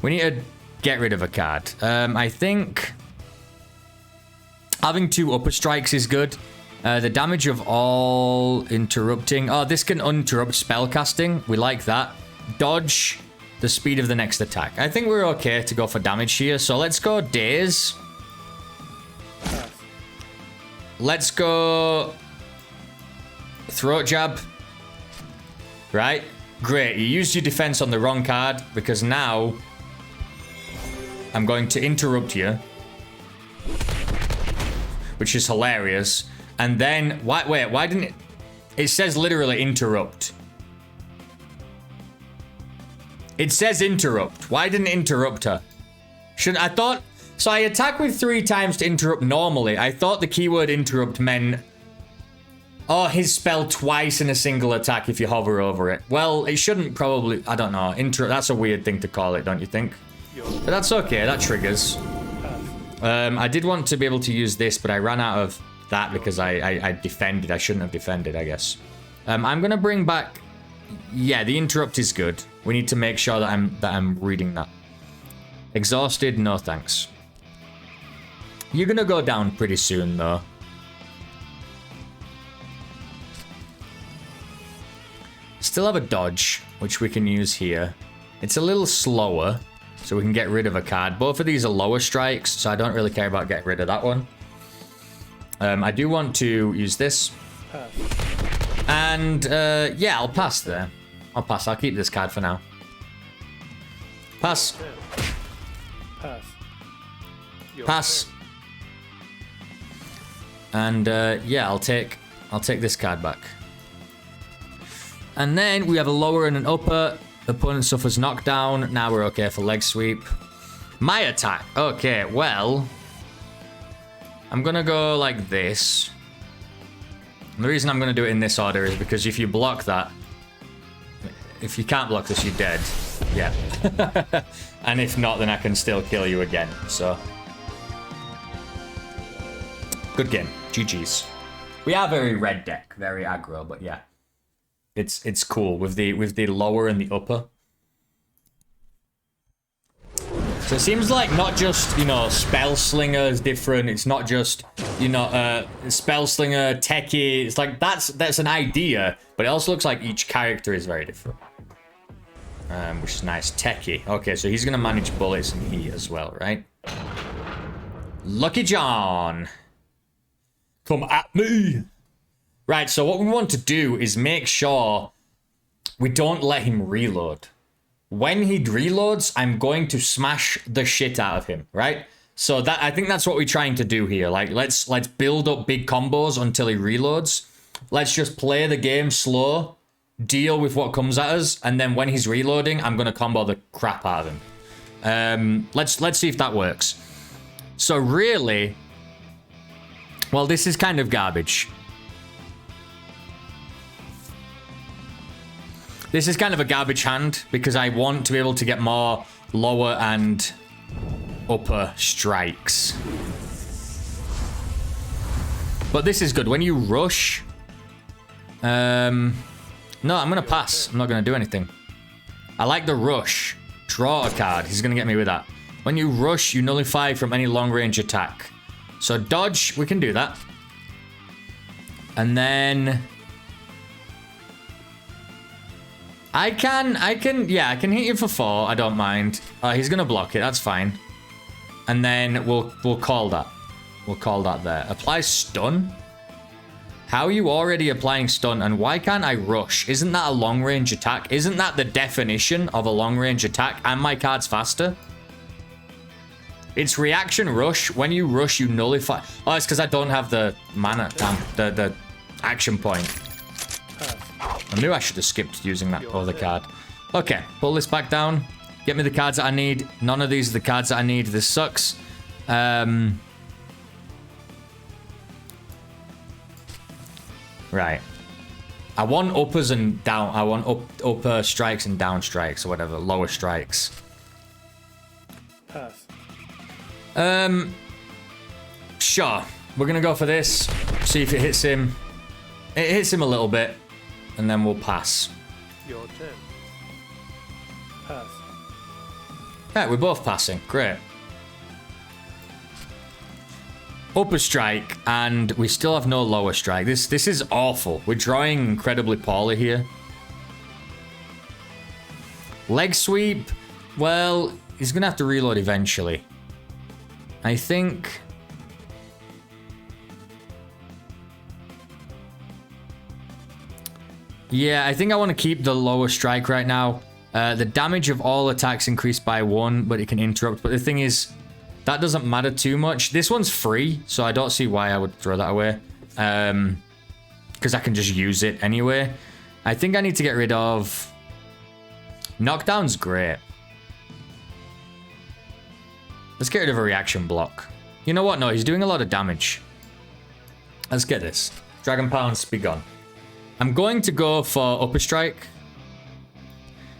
We need to get rid of a card. I think having 2 upper strikes is good. The damage of all interrupting. Oh, this can uninterrupt spell casting. We like that. Dodge the speed of the next attack. I think we're okay to go for damage here. So let's go Daze. Let's go Throat Jab. Right? Great. You used your defense on the wrong card because now I'm going to interrupt you, which is hilarious. And then, wait, why didn't it? It says literally interrupt. It says interrupt. Why didn't it interrupt her? I thought, so I attack with 3 times to interrupt normally. I thought the keyword interrupt meant, oh, his spell twice in a single attack if you hover over it. Well, it shouldn't probably, I don't know. That's a weird thing to call it, don't you think? But that's okay, that triggers. I did want to be able to use this, but I ran out of that because I defended. I shouldn't have defended, I guess. I'm gonna bring back, yeah, the interrupt is good. We need to make sure that I'm reading that. Exhausted, no thanks. You're gonna go down pretty soon though. Still have a dodge, which we can use here. It's a little slower, so we can get rid of a card. Both of these are lower strikes, so I don't really care about getting rid of that one. I do want to use this. And, yeah, I'll pass there. I'll pass. I'll keep this card for now. Pass. Pass. Pass. And, yeah, I'll take this card back. And then we have a lower and an upper. Opponent suffers knockdown. Now we're okay for leg sweep. My attack. Okay, well, I'm gonna go like this. And the reason I'm gonna do it in this order is because if you block that, if you can't block this, you're dead. Yeah. And if not, then I can still kill you again. So, good game. GG's. We are very red deck, very aggro, but yeah. It's cool with the lower and the upper. So it seems like not just, you know, Spell Slinger is different. It's not just, you know, Spell Slinger, Techie. It's like that's an idea, but it also looks like each character is very different. Which is nice. Techie. Okay, so he's gonna manage bullets and he as well, right? Lucky John. Come at me. Right, so what we want to do is make sure we don't let him reload. When he reloads, I'm going to smash the shit out of him, right? So that I think that's what we're trying to do here. Like, let's build up big combos until he reloads. Let's just play the game slow, deal with what comes at us, and then when he's reloading, I'm gonna combo the crap out of him. Let's see if that works. So really, well, this is kind of garbage. This is kind of a garbage hand because I want to be able to get more lower and upper strikes. But this is good. When you rush... no, I'm going to pass. I'm not going to do anything. I like the rush. Draw a card. He's going to get me with that. When you rush, you nullify from any long-range attack. So dodge, we can do that. And then... I can hit you for 4. I don't mind. He's gonna block it. That's fine. And then we'll call that. We'll call that there. Apply stun. How are you already applying stun? And why can't I rush? Isn't that a long range attack? Isn't that the definition of a long range attack? And my card's faster. It's reaction rush. When you rush, you nullify. Oh, it's because I don't have the mana. The action point. I knew I should have skipped using that other card. Okay, pull this back down. Get me the cards that I need. None of these are the cards that I need. This sucks. Right. I want uppers and down. I want upper strikes and down strikes or whatever. Lower strikes. Pass. Sure. We're going to go for this. See if it hits him. It hits him a little bit. And then we'll pass. Your turn. Pass. Right, we're both passing. Great. Upper strike, and we still have no lower strike. This is awful. We're drawing incredibly poorly here. Leg sweep. Well, he's going to have to reload eventually. I think... Yeah, I think I want to keep the lower strike right now. The damage of all attacks increased by 1, but it can interrupt. But the thing is, that doesn't matter too much. This one's free, so I don't see why I would throw that away. Because I can just use it anyway. I think I need to get rid of... Knockdown's great. Let's get rid of a reaction block. You know what? No, he's doing a lot of damage. Let's get this. Dragon Pounce, be gone. I'm going to go for Upper Strike.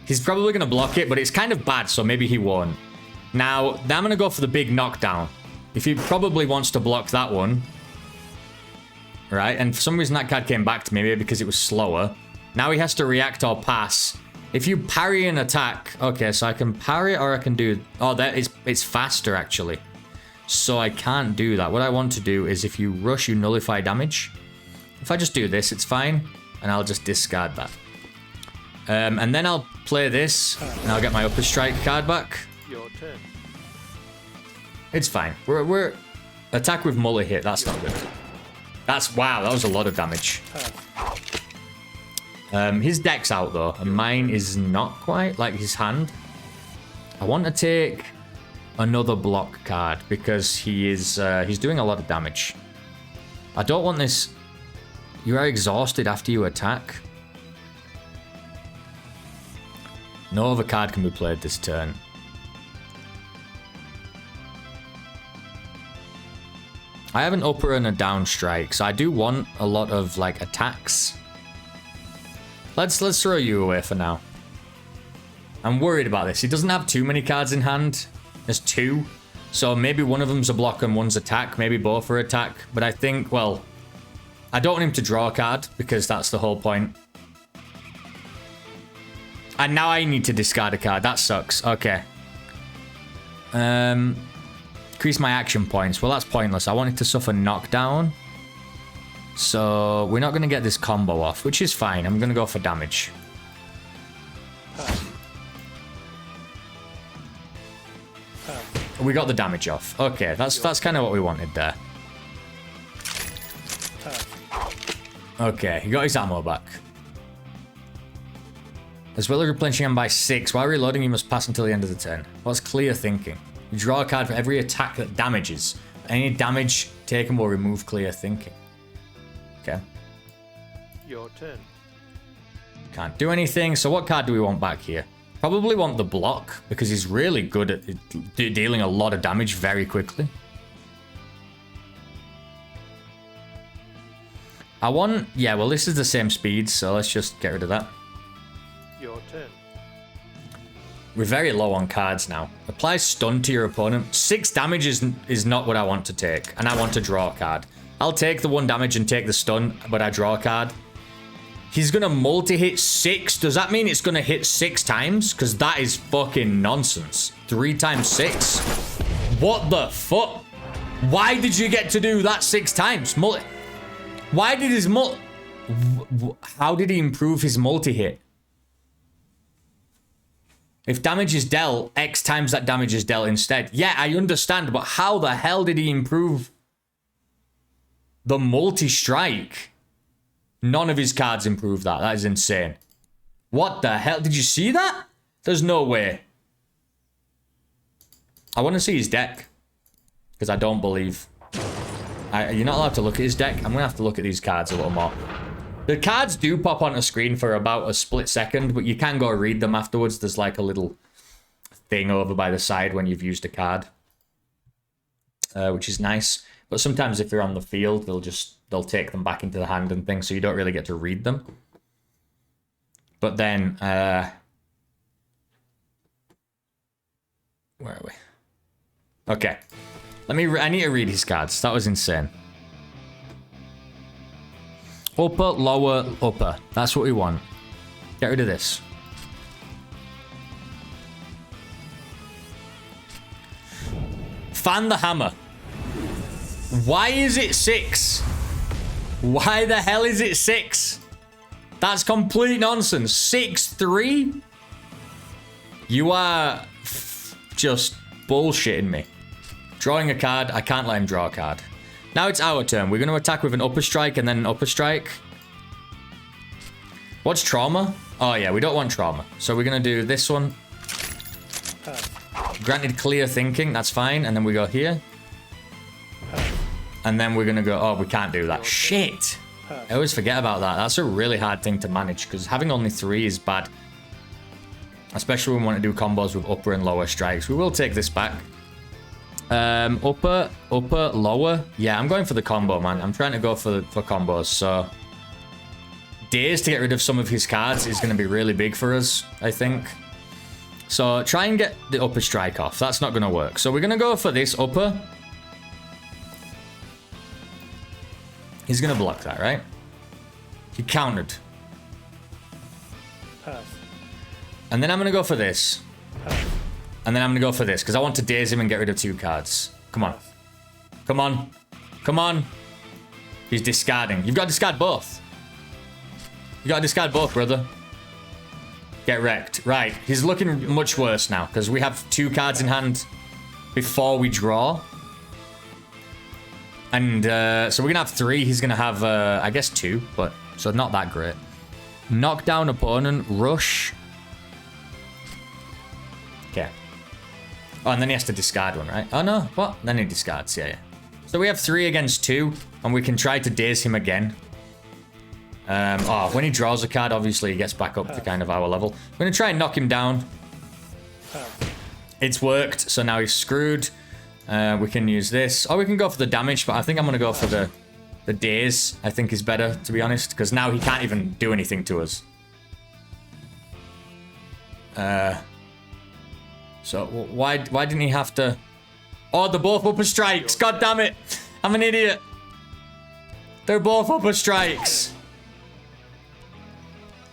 He's probably going to block it, but it's kind of bad, so maybe he won't. Now, I'm going to go for the big knockdown. If he probably wants to block that one. Right? And for some reason that card came back to me, maybe because it was slower. Now he has to react or pass. If you parry an attack... Okay, so I can parry or I can do... Oh, it's faster, actually. So I can't do that. What I want to do is if you rush, you nullify damage. If I just do this, it's fine. And I'll just discard that. And then I'll play this. And I'll get my Upper Strike card back. Your turn. It's fine. We're... Attack with multi-hit. That's not good. That's... Wow, that was a lot of damage. His deck's out though, and mine is not quite, like his hand. I want to take another block card because he's doing a lot of damage. I don't want this. You are exhausted after you attack. No other card can be played this turn. I have an upper and a down strike, so I do want a lot of like attacks. Let's throw you away for now. I'm worried about this. He doesn't have too many cards in hand. There's 2. So maybe one of them's a block and one's attack. Maybe both are attack. But I think, well, I don't want him to draw a card because that's the whole point. And now I need to discard a card. That sucks. Okay. Increase my action points. Well, that's pointless. I wanted to suffer knockdown. So we're not going to get this combo off, which is fine. I'm going to go for damage. We got the damage off. Okay, that's kind of what we wanted there. Okay, he got his ammo back. As well as replenishing him by 6, while reloading, you must pass until the end of the turn. What's clear thinking? You draw a card for every attack that damages. Any damage taken will remove clear thinking. Okay. Your turn. Can't do anything. So what card do we want back here? Probably want the block because he's really good at dealing a lot of damage very quickly. I want... Yeah, well, this is the same speed, so let's just get rid of that. Your turn. We're very low on cards now. Apply stun to your opponent. 6 damage is not what I want to take, and I want to draw a card. I'll take the 1 damage and take the stun, but I draw a card. He's going to multi-hit 6. Does that mean it's going to hit 6 times? Because that is fucking nonsense. 3 times 6? What the fuck? Why did you get to do that 6 times? Why did his How did he improve his multi-hit? If damage is dealt, X times that damage is dealt instead. Yeah, I understand, but how the hell did he improve the multi-strike? None of his cards improve that. That is insane. What the hell? Did you see that? There's no way. I want to see his deck. Because I don't believe... You're not allowed to look at his deck. I'm going to have to look at these cards a little more. The cards do pop onto screen for about a split second, but you can go read them afterwards. There's like a little thing over by the side when you've used a card. Which is nice. But sometimes if they're on the field, they'll take them back into the hand and things, so you don't really get to read them. But then, where are we? Okay. I need to read his cards. That was insane. Upper, lower, upper. That's what we want. Get rid of this. Fan the hammer. Why is it 6? Why the hell is it 6? That's complete nonsense. 6-3? You are just bullshitting me. Drawing a card. I can't let him draw a card. Now it's our turn. We're going to attack with an upper strike and then an upper strike. What's trauma? Oh yeah, we don't want trauma. So we're gonna do this one. Granted clear thinking, that's fine. And then we go here. And then we're gonna go, oh, we can't do that. Shit! I always forget about that. That's a really hard thing to manage because having only 3 is bad. Especially when we want to do combos with upper and lower strikes. We will take this back. Upper, lower. Yeah, I'm going for the combo, man. I'm trying to go for combos, so... Daze to get rid of some of his cards is going to be really big for us, I think. So try and get the upper strike off. That's not going to work. So we're going to go for this upper. He's going to block that, right? He countered. And then I'm going to go for this. And then I'm going to go for this, because I want to daze him and get rid of 2 cards. Come on. Come on. Come on. He's discarding. You've got to discard both. You got to discard both, brother. Get wrecked. Right. He's looking much worse now, because we have 2 cards in hand before we draw. And so we're going to have 3. He's going to have, I guess, 2, but so not that great. Knock down opponent. Rush. Okay. Oh, and then he has to discard one, right? Oh, no. What? Then he discards. Yeah, yeah. So we have 3 against 2, and we can try to daze him again. Oh, when he draws a card, obviously he gets back up to kind of our level. I'm going to try and knock him down. It's worked, so now he's screwed. We can use this. Or we can go for the damage, but I think I'm going to go for the daze. I think is better, to be honest, because now he can't even do anything to us. So why didn't he have to... Oh, they're both upper strikes. God damn it. I'm an idiot. They're both upper strikes.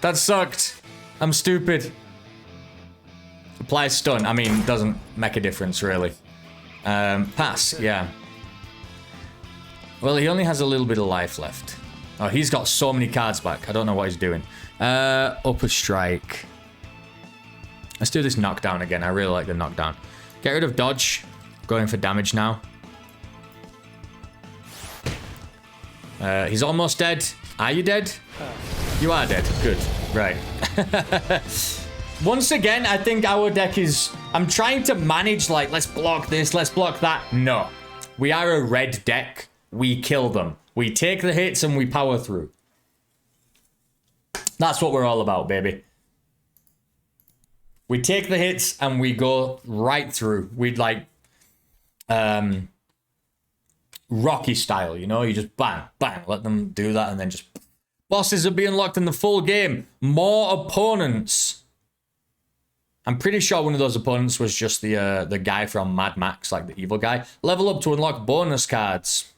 That sucked. I'm stupid. Apply stun. I mean, doesn't make a difference, really. Pass, yeah. Well, he only has a little bit of life left. Oh, he's got so many cards back. I don't know what he's doing. Upper strike. Let's do this knockdown again. I really like the knockdown. Get rid of dodge. Going for damage now. He's almost dead. Are you dead? You are dead. Good. Right. Once again, I think our deck is... I'm trying to manage, like, let's block this, let's block that. No. We are a red deck. We kill them. We take the hits and we power through. That's what we're all about, baby. We take the hits and we go right through. We'd like... Rocky style, you know? You just bang, bang, let them do that and then just... Bosses are being locked in the full game. More opponents. I'm pretty sure one of those opponents was just the guy from Mad Max, like the evil guy. Level up to unlock bonus cards.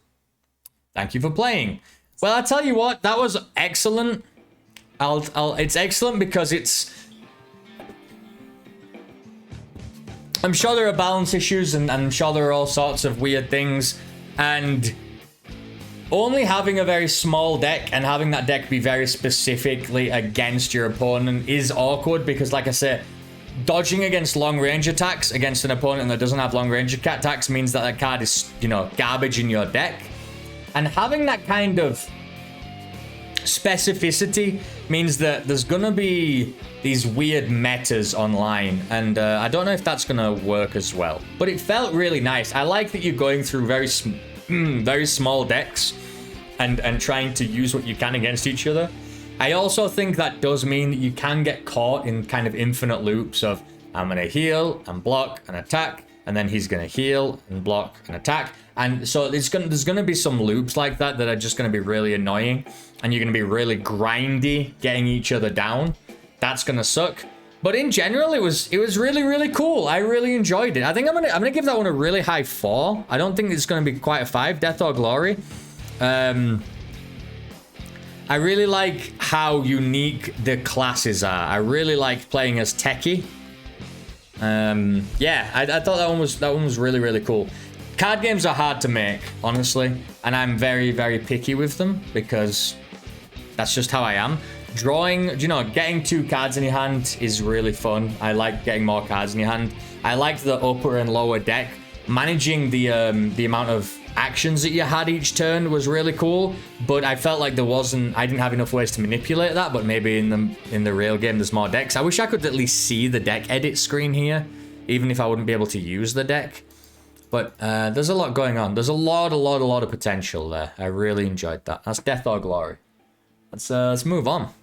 Thank you for playing. Well, I tell you what, that was excellent. It's excellent because it's... I'm sure there are balance issues and I'm sure there are all sorts of weird things. And only having a very small deck and having that deck be very specifically against your opponent is awkward because, like I said, dodging against long range attacks against an opponent that doesn't have long range attacks means that that card is, you know, garbage in your deck. And having that kind of specificity means that there's gonna be these weird metas online, and I don't know if that's gonna work as well. But it felt really nice. I like that you're going through very small decks and trying to use what you can against each other. I also think that does mean that you can get caught in kind of infinite loops of I'm gonna heal and block and attack, and then he's gonna heal and block and attack. And so there's gonna be some loops like that that are just gonna be really annoying, and you're gonna be really grindy getting each other down. That's gonna suck. But in general, it was really, really cool. I really enjoyed it. I think I'm gonna give that one a really high 4. I don't think it's gonna be quite a 5. Death or Glory. I really like how unique the classes are. I really liked playing as Techie. Yeah, I thought that one was really, really cool. Card games are hard to make, honestly, and I'm very, very picky with them because that's just how I am. Drawing, you know, getting 2 cards in your hand is really fun. I like getting more cards in your hand. I like the upper and lower deck. Managing the amount of actions that you had each turn was really cool, but I felt like I didn't have enough ways to manipulate that. But maybe in the real game there's more decks. I wish I could at least see the deck edit screen here, even if I wouldn't be able to use the deck. But there's a lot going on. There's a lot of potential there. I really enjoyed that. That's Death or Glory. Let's move on.